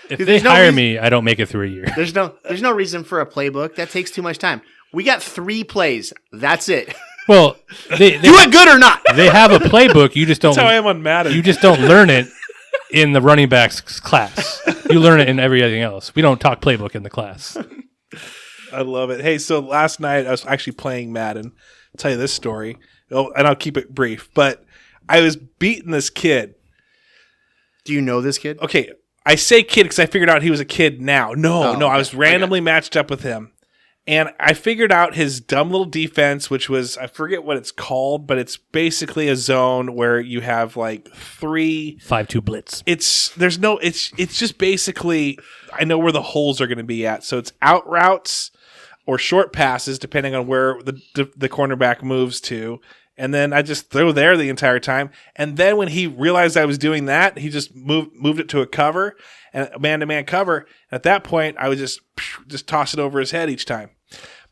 If Dude, they there's no hire reason- me, I don't make it through a year. There's no reason for a playbook. That takes too much time. We got 3 plays. That's it. Well, they Do it good or not. they have a playbook. You just don't. That's how I am on Madden. You just don't learn it in the running backs class. You learn it in everything else. We don't talk playbook in the class. I love it. Hey, so last night I was actually playing Madden. I'll tell you this story, and I'll keep it brief. But I was beating this kid. Do you know this kid? Okay, I say kid because I figured out he was a kid now. No, Oh, I was randomly matched up with him. And I figured out his dumb little defense, which was, I forget what it's called, but it's basically a zone where you have like 3 5-2 blitz. it's just basically I know where the holes are going to be at. So it's out routes or short passes depending on where the cornerback moves to. And then I just throw there the entire time. And then when he realized I was doing that, he just moved it to a cover and man-to-man cover. And at that point, I would just toss it over his head each time.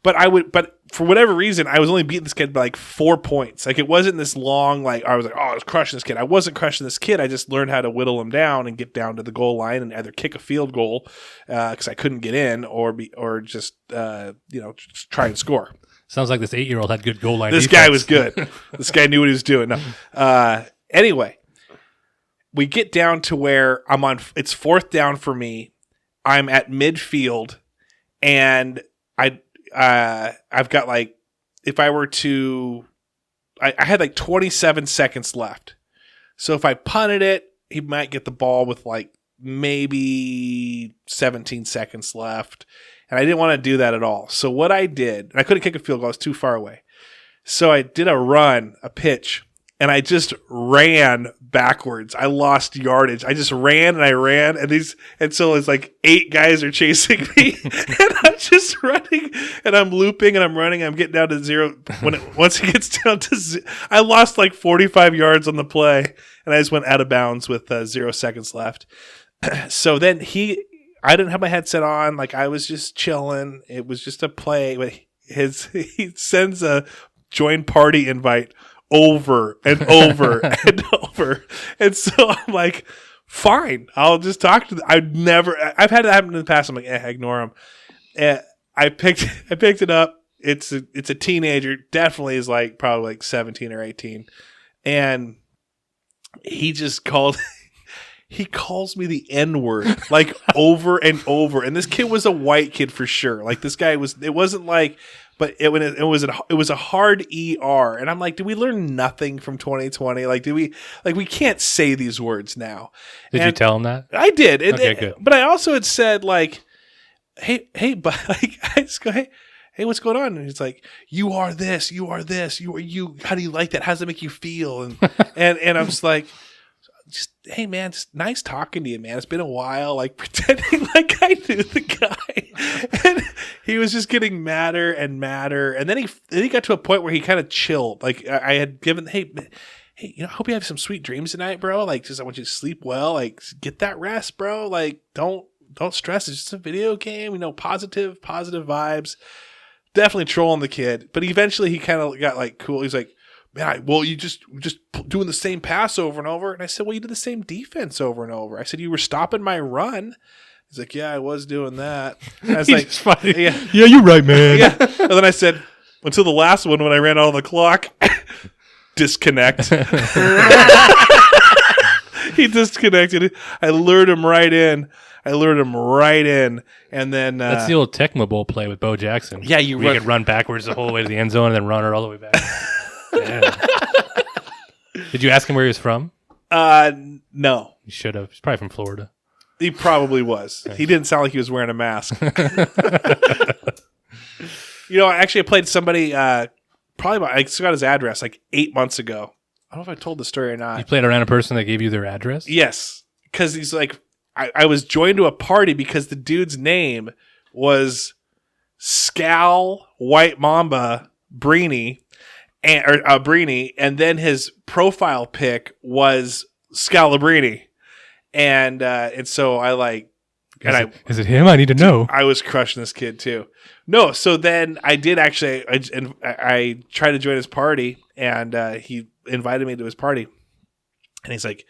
but for whatever reason, I was only beating this kid by like 4 points. Like it wasn't this long, like I was like, oh, I was crushing this kid. I wasn't crushing this kid. I just learned how to whittle him down and get down to the goal line and either kick a field goal because I couldn't get in or just try and score. Sounds like this 8-year-old had good goal line. This defense. guy was good. This guy knew what he was doing. No. Anyway, we get down to where it's fourth down for me. I'm at midfield, and I've got like, if I were to, I had like 27 seconds left. So if I punted it, he might get the ball with like maybe 17 seconds left. And I didn't want to do that at all. So what I did, and I couldn't kick a field goal, I was too far away. So I did a pitch, and I just ran backwards. I lost yardage. I just ran and I ran, and so it's like 8 guys are chasing me, and I'm just running, and I'm looping, and I'm running. I'm getting down to zero. Once it gets down to zero, I lost like 45 yards on the play, and I just went out of bounds with 0 seconds left. So then I didn't have my headset on. Like I was just chilling. It was just a play. He sends a join party invite over and over and over. And so I'm like, fine, I'll just talk to them. I've had that happen in the past. I'm like, ignore him. And I picked it up. It's a teenager. Definitely is like probably like 17 or 18. And he just he calls me the N-word like over and over. And this kid was a white kid for sure. Like this guy it wasn't like, but it was a hard ER. And I'm like, did we learn nothing from 2020? Like, we can't say these words now. Did you tell him that? I did. Good. But I also had said like, hey, but like, I just go, hey, what's going on? And he's like, you are this, you are this, you are you. How do you like that? How does it make you feel? And and I'm just like, hey man, it's nice talking to you, man. It's been a while, like pretending like I knew the guy. And he was just getting madder and madder. And then he got to a point where he kind of chilled. Like I had given, hey, I hope you have some sweet dreams tonight, bro. Like, just I want you to sleep well. Like, get that rest, bro. Like, don't stress. It's just a video game. Positive vibes. Definitely trolling the kid. But eventually he kind of got like cool. He's like, man, you just doing the same pass over and over. And I said, well, you did the same defense over and over. I said, you were stopping my run. He's like, yeah, I was doing that. And I was like, funny. Yeah, you're right, man. Yeah. And then I said, until the last one when I ran out of the clock, disconnect. He disconnected. I lured him right in. And then that's the old Tecmo Bowl play with Bo Jackson. Yeah, you could run backwards the whole way to the end zone and then run it all the way back. Yeah. Did you ask him where he was from? No. You should have. He's probably from Florida. He probably was. He didn't sound like he was wearing a mask. Actually, I played somebody, I still got his address like 8 months ago. I don't know if I told the story or not. You played around a person that gave you their address? Yes. Because he's like, I was joined to a party because the dude's name was Scal White Mamba Brini. And then his profile pic was Scalabrini. And so I like, is it him? I need to know. I was crushing this kid too. No, so then I did actually. I tried to join his party, and he invited me to his party. And he's like,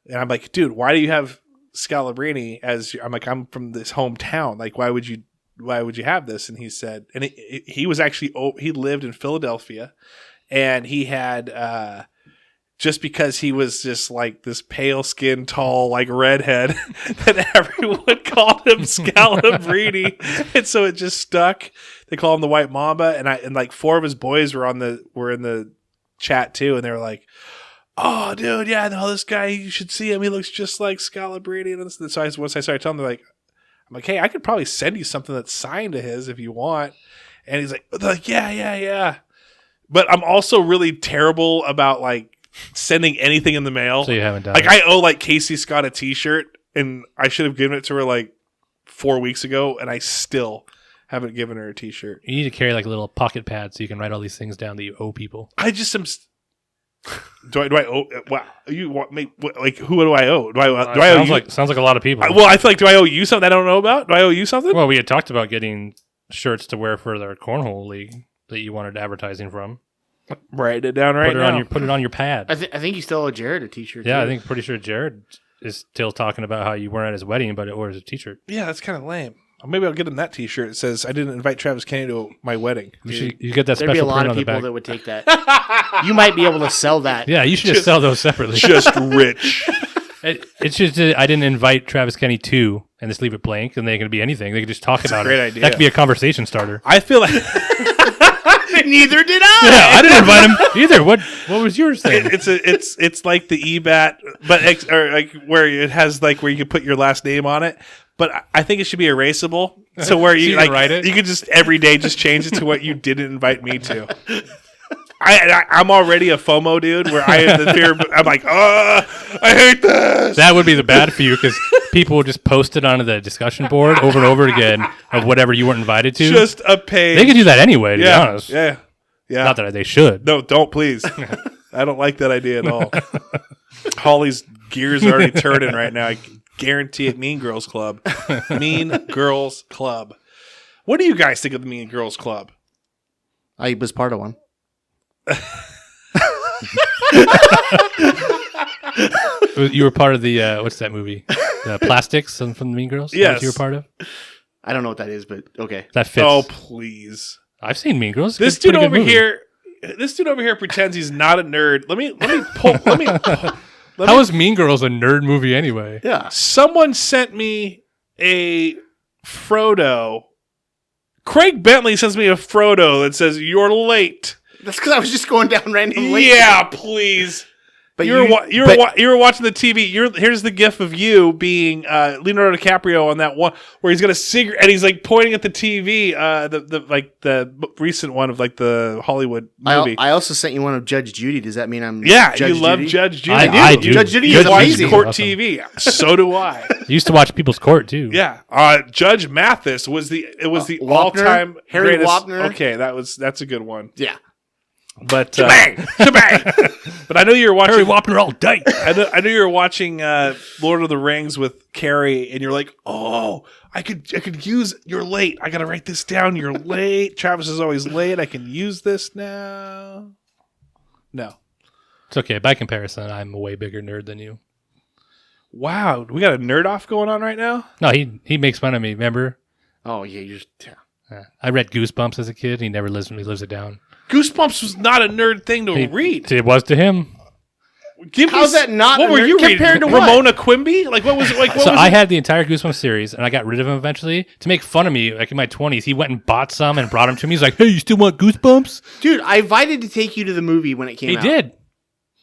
and I'm like, dude, why do you have Scalabrini as? I'm like, I'm from this hometown. Like, why would you have this? And he said, and he was actually he lived in Philadelphia, and he had. Just because he was just like this pale skinned, tall, like redhead that everyone called him Scalabrini. And so it just stuck. They call him the White Mamba. And like 4 of his boys were in the chat too. And they were like, oh dude, yeah, no, this guy, you should see him. He looks just like Scalabrini. And so once I started telling them, I'm like, hey, I could probably send you something that's signed to his if you want. And he's like, yeah. But I'm also really terrible about like, sending anything in the mail. So you haven't done like it. I owe like Casey Scott a t-shirt, and I should have given it to her like 4 weeks ago, and I still haven't given her a t-shirt. You need to carry like a little pocket pad so you can write all these things down that you owe people. I just am. Do I owe? Wow, you want me? Like who do I owe? Do I owe you? Sounds like a lot of people. I feel like, do I owe you something I don't know about? Do I owe you something? Well, we had talked about getting shirts to wear for their cornhole league that you wanted advertising from. Write it down right now. Put it on your pad. I think you still owe Jared a t-shirt. Yeah, too. I think pretty sure Jared is still talking about how you weren't at his wedding, but it was a t-shirt. Yeah, that's kind of lame. Maybe I'll get him that T-shirt. It says, "I didn't invite Travis Kenny to my wedding." You get that There'd be a special lot print of on the people back. that would take that. You might be able to sell that. Yeah, you should just sell those separately. Just rich. It's just I didn't invite Travis Kenny to, and just leave it blank, and they can be anything. They can just talk about great it. idea. That could be a conversation starter. I feel like Neither did I. Yeah, I didn't invite him either. What was yours thing? it's like the EBAT, but or like where it has like where you can put your last name on it. But I think it should be erasable, so where you you like can write it? you could just every day just change it to what you didn't invite me to. I'm already a FOMO dude where I have the fear. I'm like, I hate this. That would be the bad for you because people will just post it onto the discussion board over and over again of whatever you weren't invited to. Just a page. They could do that anyway, to be honest. Yeah. Not that they should. No, don't please. I don't like that idea at all. Holly's gears are already turning right now. I guarantee it. Mean Girls Club. Mean Girls Club. What do you guys think of the Mean Girls Club? I was part of one. You were part of the what's that movie? The Plastics from the Mean Girls. Is that Yes. what you were part of. I don't know what that is, but okay. That fits. Oh, please. I've seen Mean Girls. This It's a dude pretty over good movie. here. This dude over here pretends he's not a nerd. Let me pull. How is Mean Girls a nerd movie anyway? Yeah. Someone sent me a Frodo. Craig Bentley sends me a Frodo that says, "You're late." That's because I was just going down random late. Yeah, please. But you were watching the TV. Here's the gif of you being Leonardo DiCaprio on that one where he's got a cigarette and he's like pointing at the TV. The recent one of like the Hollywood movie. I also sent you one of Judge Judy. Does that mean I'm Yeah, Judge you love Judy? Judge Judy. I do. Judge Judy You is watch amazing. court Awesome. TV. So do I. I used to watch People's Court too. Yeah. Judge Mathis was the Wapner? all-time Harry greatest. Wapner? Okay, that's a good one. Yeah. But shebang. But I know you were watching Harry Wapner all day. I know you were watching Lord of the Rings with Keri, and you're like, "Oh, I could use. You're late. I gotta write this down. You're late. Travis is always late. I can use this now." No. It's okay. By comparison, I'm a way bigger nerd than you. Wow, we got a nerd off going on right now. No, he makes fun of me. Remember? Oh yeah, you're. I read Goosebumps as a kid. He never lives it down. Goosebumps was not a nerd thing to read. It was to him. How's that not What a were nerd you compared reading? to what? Ramona Quimby? Like what was it? Like what So was I it? had the entire Goosebumps series, and I got rid of him eventually to make fun of me. Like in my 20s, he went and bought some and brought them to me. He's like, "Hey, you still want Goosebumps?" Dude, I invited to take you to the movie when it came He out. did.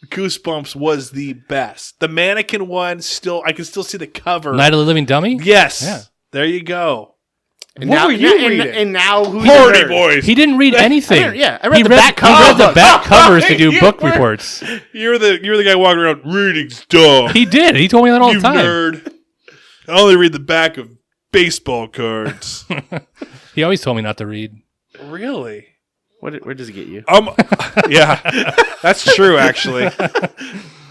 Goosebumps was the best. The mannequin one I can still see the cover. Night of the Living Dummy. Yes. Yeah. There you go. And What now, were you and, reading? And now who's Party the nerd? Boys. He didn't read anything. I read He the back cover. He read the back covers to do You book were- reports. You're the guy walking around reading's dumb. He did. He told me that all You the time. nerd. I only read the back of baseball cards. He always told me not to read. Really? Where does it get you? Yeah. That's true, actually.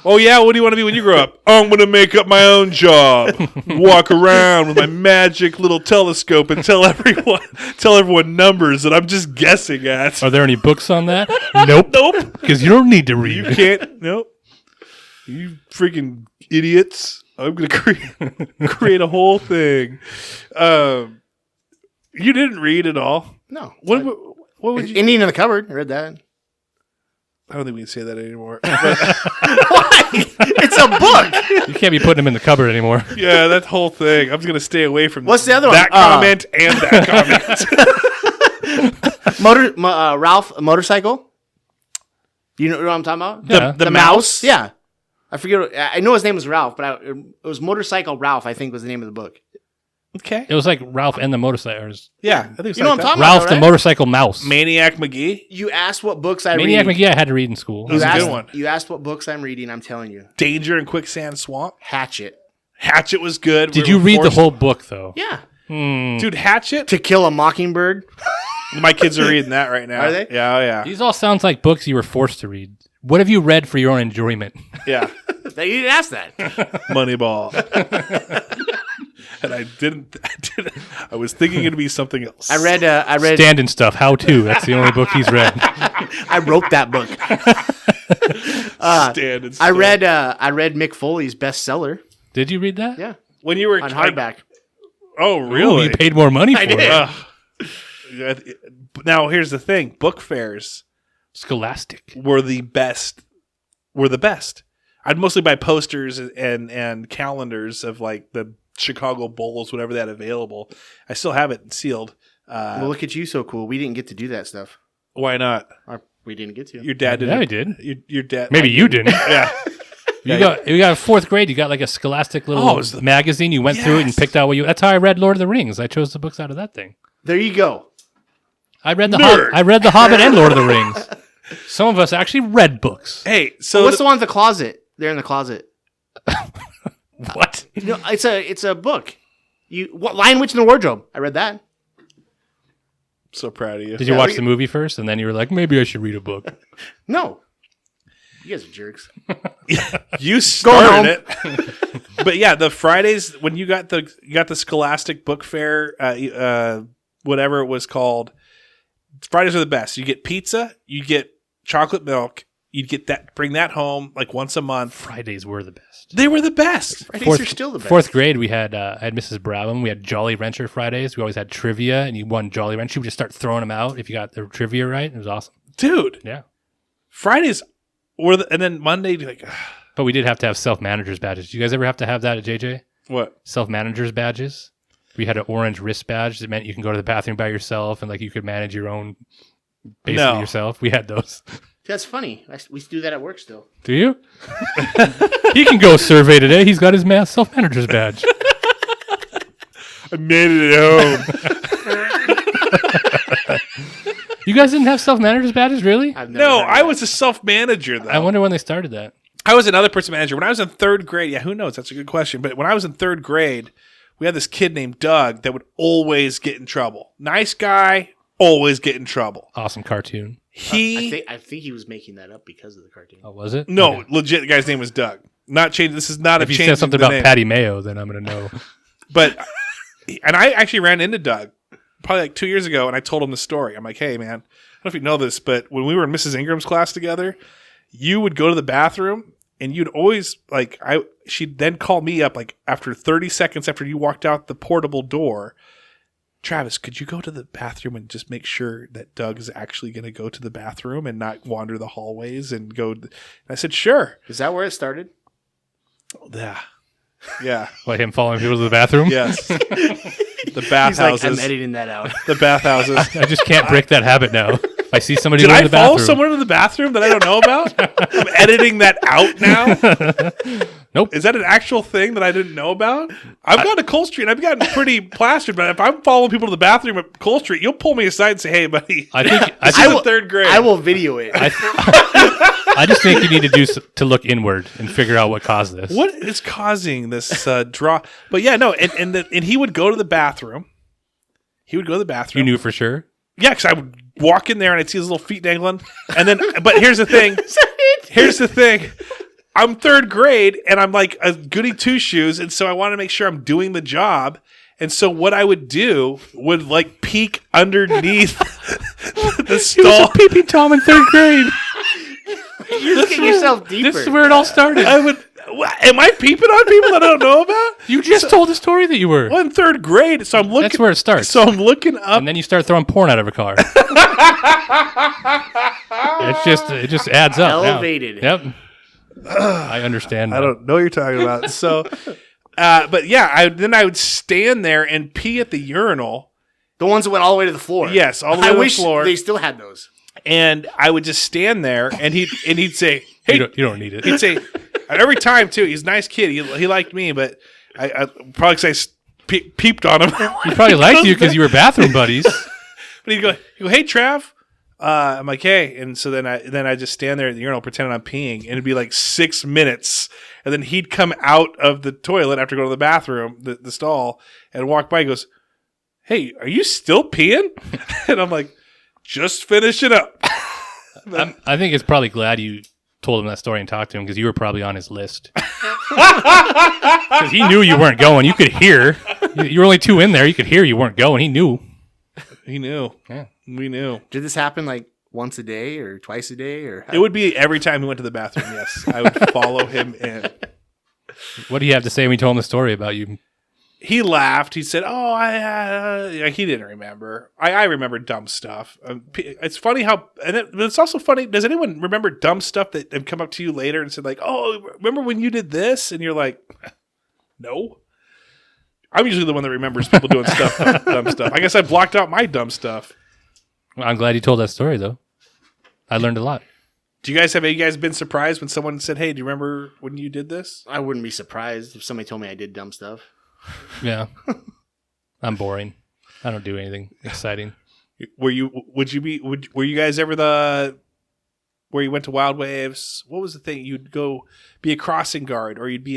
Oh, yeah, what do you want to be when you grow up? I'm going to make up my own job. Walk around with my magic little telescope and tell everyone numbers that I'm just guessing at. Are there any books on that? Nope. Nope. Because you don't need to read. You can't. Nope. You freaking idiots. I'm going to create a whole thing. You didn't read at all. No. What would you... Indian in the Cupboard. I read that. I don't think we can say that anymore. Why? It's a book. You can't be putting them in the cupboard anymore. Yeah, that whole thing. I'm just going to stay away from What's the other one? that comment and that comment. Ralph a motorcycle. Do you know what I'm talking about? Yeah. The mouse? Yeah. I forget. I know his name was Ralph, but it was Motorcycle Ralph. I think was the name of the book. Okay. It was like Ralph and the motorcycles. Yeah, I think it's You know like what I'm that. talking Ralph about, the right? motorcycle mouse. Maniac McGee. You asked what books I Maniac read. McGee I had to read in school. It was a asked, good one. You asked what books I'm reading. I'm telling you. Danger in Quicksand Swamp. Hatchet. Hatchet was good. Did We you were read the forced- whole book, though? Yeah. Dude, Hatchet? To Kill a Mockingbird. My kids are reading that right now. Are they? Yeah, oh yeah. These all sounds like books you were forced to read. What have you read for your own enjoyment? Yeah. You didn't ask that. Moneyball. And I was thinking it'd be something else. I read Stand-in stuff. How to. That's the only book he's read. I wrote that book. Stand and I read Mick Foley's bestseller. Did you read that? Yeah, when you were on hardback. Oh, Ooh, really? you paid more money for did. it. Now, here's the thing: book fairs Scholastic. were the best. I'd mostly buy posters and calendars of like the Chicago Bulls, whatever they had available. I still have it sealed. Well, look at you, so cool. We didn't get to do that stuff. Why not? We didn't get to. Your dad Yeah, didn't. I did. Your dad. Maybe you didn't. Yeah. You got fourth grade. You got like a Scholastic little magazine. You went through it and picked out what you. That's how I read Lord of the Rings. I chose the books out of that thing. There you go. I read I read the Hobbit and Lord of the Rings. Some of us actually read books. Hey, so What's the one in the closet? They're in the closet. What? No, it's a book. Lion, Witch, and the Wardrobe. I read that. so proud of you. Did you watch the movie first, and then you were like, maybe I should read a book? No. You guys are jerks. You started it. But yeah, the Fridays when you got the Scholastic Book Fair, whatever it was called, Fridays are the best. You get pizza, you get chocolate milk, you'd get that, bring that home like once a month. Fridays were the best. They were the best. Fridays are still the best. Fourth grade, we had I had Mrs. Brabham. We had Jolly Rancher Fridays. We always had trivia, and you won Jolly Rancher. You would just start throwing them out if you got the trivia right. It was awesome. Dude. Yeah. Fridays were and then Monday, like, but we did have to have self-managers badges. Do you guys ever have to have that at JJ? What? Self-managers badges. We had an orange wrist badge that meant you can go to the bathroom by yourself and like you could manage your own basically yourself. We had those. That's funny. We do that at work still. Do you? He can go survey today. He's got his self-manager's badge. I made it at home. You guys didn't have self-manager's badges, really? No, I was a self-manager, though. I wonder when they started that. I was another person manager. When I was in third grade, who knows? That's a good question. But when I was in third grade, we had this kid named Doug that would always get in trouble. Nice guy, always get in trouble. Awesome cartoon. I think he was making that up because of the cartoon. Oh, was it? No, Okay. Legit, the guy's name was Doug. Not change. This is not If a you change. said something in the about name. Patty Mayo, then I'm going to know. But, and I actually ran into Doug probably like 2 years ago, and I told him the story. I'm like, hey, man, I don't know if you know this, but when we were in Mrs. Ingram's class together, you would go to the bathroom, and you'd always, like, she'd then call me up, like, after 30 seconds after you walked out the portable door, Travis, could you go to the bathroom and just make sure that Doug is actually going to go to the bathroom and not wander the hallways and go? And I said, sure. Is that where it started? Yeah. Yeah. What, him following people to the bathroom? Yes. The He's bathhouses. like, I'm editing that out. The bathhouses. I just can't break that habit now. I see somebody Did go to I the follow bathroom. someone to the bathroom that I don't know about? I'm editing that out now. Nope. Is that an actual thing that I didn't know about? I've gone to Cole Street. I've gotten pretty plastered, but if I'm following people to the bathroom at Cole Street, you'll pull me aside and say, "Hey, buddy, I think this is the third grade." I will video it. I just think you need to look inward and figure out what caused this. What is causing this draw? But yeah, no, and he would go to the bathroom. He would go to the bathroom. You knew for sure? Yeah, because I would walk in there and I'd see his little feet dangling. And then, but here's the thing. Here's the thing. I'm third grade and I'm like a goody two shoes. And so I want to make sure I'm doing the job. And so what I would do would like peek underneath the stall. He was a peeping Tom in third grade. You're looking yourself deeper. This is where it all started. Am I peeping on people that I don't know about? You just told a story that you were. Well, in third grade, so I'm looking. That's where it starts. So I'm looking up. And then you start throwing porn out of a car. It just adds up. Elevated. Now. Yep. I understand. I don't know what you're talking about. So, but yeah, then I would stand there and pee at the urinal. The ones that went all the way to the floor. Yes, all the way to the floor. I wish they still had those. And I would just stand there, and he'd say, "Hey, you don't need it." He'd say, and every time too. He's a nice kid. He liked me, but I probably because I peeped on him. He probably liked you because you were bathroom buddies. But he'd go, "Hey, Trav." I'm like, "Hey," and so then I just stand there at the urinal pretending I'm peeing, and it'd be like 6 minutes, and then he'd come out of the toilet after going to the bathroom, the stall, and walk by. He goes, "Hey, are you still peeing?" And I'm like, "Just finishing up." I think it's probably glad you told him that story and talked to him because you were probably on his list. Because he knew you weren't going. You could hear. You were only 2 in there. You could hear you weren't going. He knew. He knew. Yeah. We knew. Did this happen like once a day or twice a day? Or It would be every time he went to the bathroom, yes. I would follow him in. What do you have to say when you told him the story about you? He laughed. He said, he didn't remember. I remember dumb stuff. It's funny how, but it's also funny. Does anyone remember dumb stuff that have come up to you later and said like, oh, remember when you did this? And you're like, no. I'm usually the one that remembers people doing dumb stuff. I guess I blocked out my dumb stuff. Well, I'm glad you told that story, though. I learned a lot. Have you guys been surprised when someone said, hey, do you remember when you did this? I wouldn't be surprised if somebody told me I did dumb stuff. Yeah. I'm boring. I don't do anything exciting. Were you guys ever where you went to Wild Waves? What was the thing? You'd go be a crossing guard, or you'd be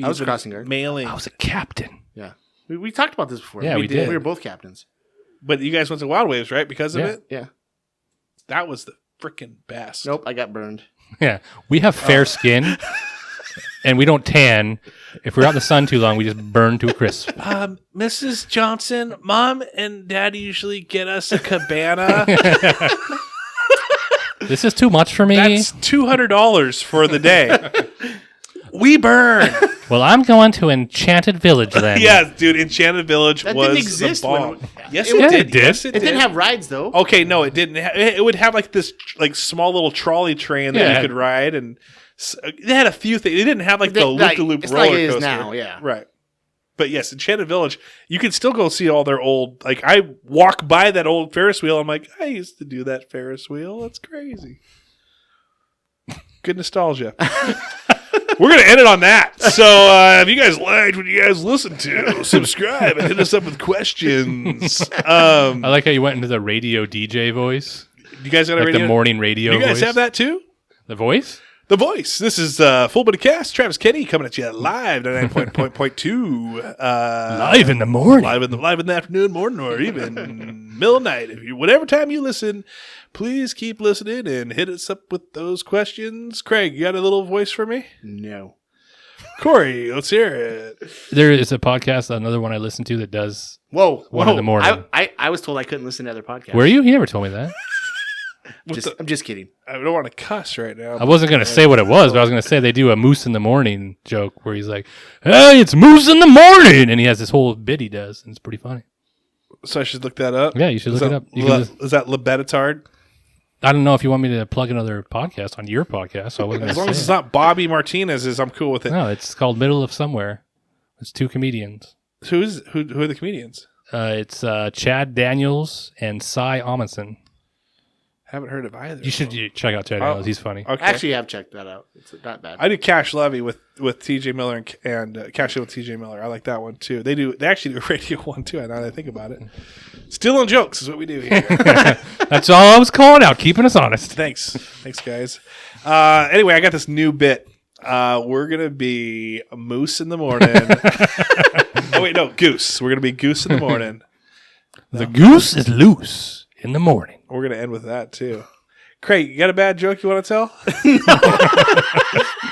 I was a crossing guard. Mailing. I was a captain. Yeah. We talked about this before. Yeah, we did. We were both captains. But you guys went to Wild Waves, right? Because of it? Yeah. That was the freaking best. Nope, I got burned. Yeah. We have fair skin, and we don't tan. If we're out in the sun too long, we just burn to a crisp. Mrs. Johnson, Mom and Dad usually get us a cabana. This is too much for me. That's $200 for the day. We burn. Well, I'm going to Enchanted Village then. Yes, dude. Enchanted Village That was didn't exist the bomb. when- Yes, It it did. did. Yes, It didn't have rides though. Okay, no, it didn't. It would have like this like small little trolley train that Yeah. you could ride, and they had a few things. They didn't have like the loop to loop it's roller like it is coaster now, yeah. right. But yes, Enchanted Village, you can still go see all their old. Like I walk by that old Ferris wheel, I'm like, I used to do that Ferris wheel. That's crazy. Good nostalgia. We're going to end it on that. So if you guys liked what you guys listened to, subscribe and hit us up with questions. I like how you went into the radio DJ voice. You guys got a Like radio? the morning radio You guys voice. have that too? The voice? The voice. This is Full Body Cast. Travis Keri coming at you live 99.2. Live in the morning. Live in the afternoon, morning, or even middle of night. Whatever time you listen, please keep listening and hit us up with those questions. Craig, you got a little voice for me? No. Corey, let's hear it. There is a podcast, another one I listen to that does. Whoa. One in the morning. I was told I couldn't listen to other podcasts. Were you? He never told me that. I'm just kidding. I don't want to cuss right now. I wasn't going to say what it was, but I was going to say they do a Moose in the Morning joke where he's like, hey, it's Moose in the Morning. And he has this whole bit he does, and it's pretty funny. So I should look that up? Yeah, you should look it up. Is that Lebetitard? I don't know if you want me to plug another podcast on your podcast. So I wasn't As gonna long as say it's not Bobby Martinez's, I'm cool with it. No, it's called Middle of Somewhere. It's 2 comedians. Who are the comedians? It's Chad Daniels and Cy Amundsen. Haven't heard of either. You should check out Chad Daniels. He's funny. Okay. Actually, I've checked that out. It's not bad. I do Cash Levy with TJ Miller and Cash In with TJ Miller. I like that one too. They actually do a radio one too. Now that I think about it, stealing jokes is what we do here. That's all I was calling out, keeping us honest. Thanks guys. Anyway, I got this new bit. We're gonna be a moose in the morning. Oh wait, no, goose. We're gonna be goose in the morning. The goose is loose in the morning. We're gonna end with that too. Craig, you got a bad joke you want to tell?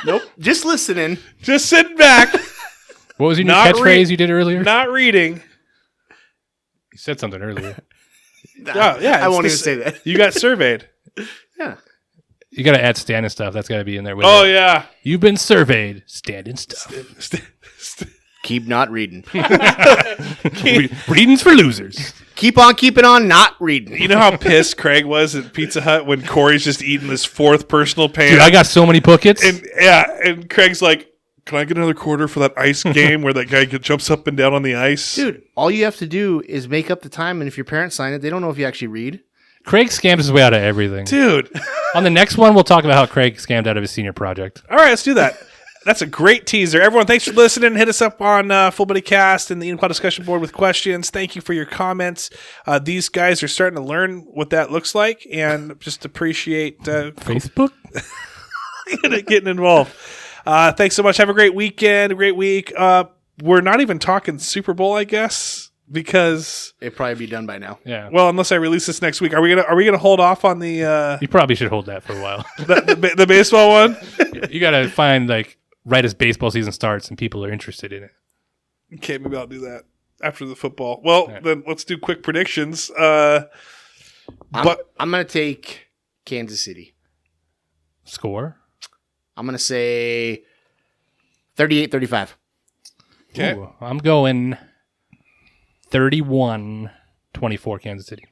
Nope. Just listening. Just sitting back, What was your new Not catchphrase you did earlier? not reading. You said something earlier. Oh yeah, I won't even it's say that. You got surveyed. Yeah. You got to add stand and stuff. That's got to be in there with Oh it. yeah. You've been surveyed. Stand and stuff. Keep not reading. Readings for losers. Keep on keeping on not reading. You know how pissed Craig was at Pizza Hut when Corey's just eating this fourth personal pan? Dude, I got so many pockets. And Craig's like, can I get another quarter for that ice game where that guy jumps up and down on the ice? Dude, all you have to do is make up the time, and if your parents sign it, they don't know if you actually read. Craig scams his way out of everything. Dude. On the next one, we'll talk about how Craig scammed out of his senior project. All right, let's do that. That's a great teaser. Everyone, thanks for listening. Hit us up on Full Body Cast and the Eating Pod discussion board with questions. Thank you for your comments. These guys are starting to learn what that looks like and just appreciate Facebook? getting involved. Thanks so much. Have a great weekend, a great week. We're not even talking Super Bowl, I guess, because It'd probably be done by now. Yeah. well, unless I release this next week, are we gonna hold off on the You probably should hold that for a while. the baseball one? You got to find like right as baseball season starts and people are interested in it. Okay, maybe I'll do that after the football. Well, Right. then let's do quick predictions. I'm going to take Kansas City. Score? I'm going to say 38-35. Okay. Ooh, I'm going 31-24 Kansas City.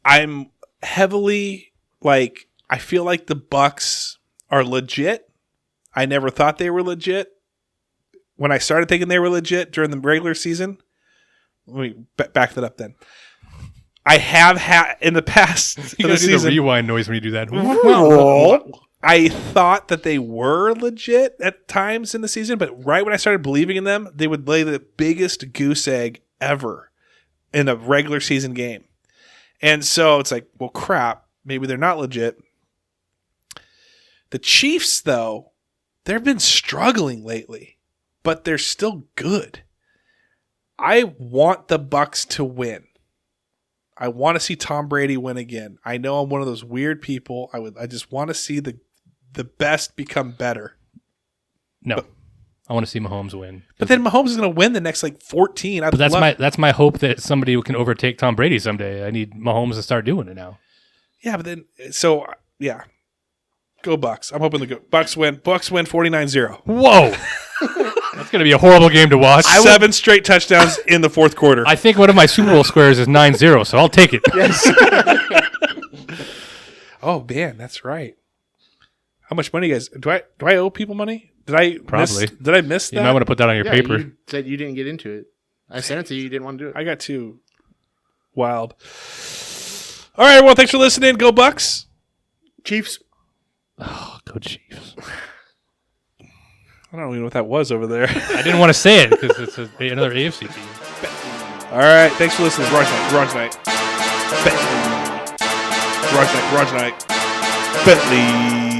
I'm heavily I feel like the Bucks are legit. I never thought they were legit. When I started thinking they were legit during the regular season, let me back that up then. I have had in the past You of gotta the do season. the rewind noise when you do that. I thought that they were legit at times in the season, but right when I started believing in them, they would lay the biggest goose egg ever in a regular season game. And so it's like, well, crap, maybe they're not legit. The Chiefs, though, they've been struggling lately, but they're still good. I want the Bucks to win. I want to see Tom Brady win again. I know I'm one of those weird people. I just want to see the best become better. No. I want to see Mahomes win. But then Mahomes is going to win the next 14. But that's my hope that somebody can overtake Tom Brady someday. I need Mahomes to start doing it now. Yeah, but then yeah. Go Bucks. I'm hoping the Bucks win. Bucks win 49-0. Whoa. That's going to be a horrible game to watch. 7 straight touchdowns in the fourth quarter. I think one of my Super Bowl squares is 9-0, so I'll take it. Yes. Oh man, that's right. How much money, guys? Do I owe people money? Did I Probably. miss that? You might want to put that on your Yeah, paper. You said you didn't get into it. I sent it to you. You didn't want to do it. I got too wild. All right, well, thanks for listening. Go Bucks. Chiefs. Oh, go Chiefs. I don't even know what that was over there. I didn't want to say it because it's another AFC team. All right, thanks for listening. Garage night. Bentley. Garage night. Bentley.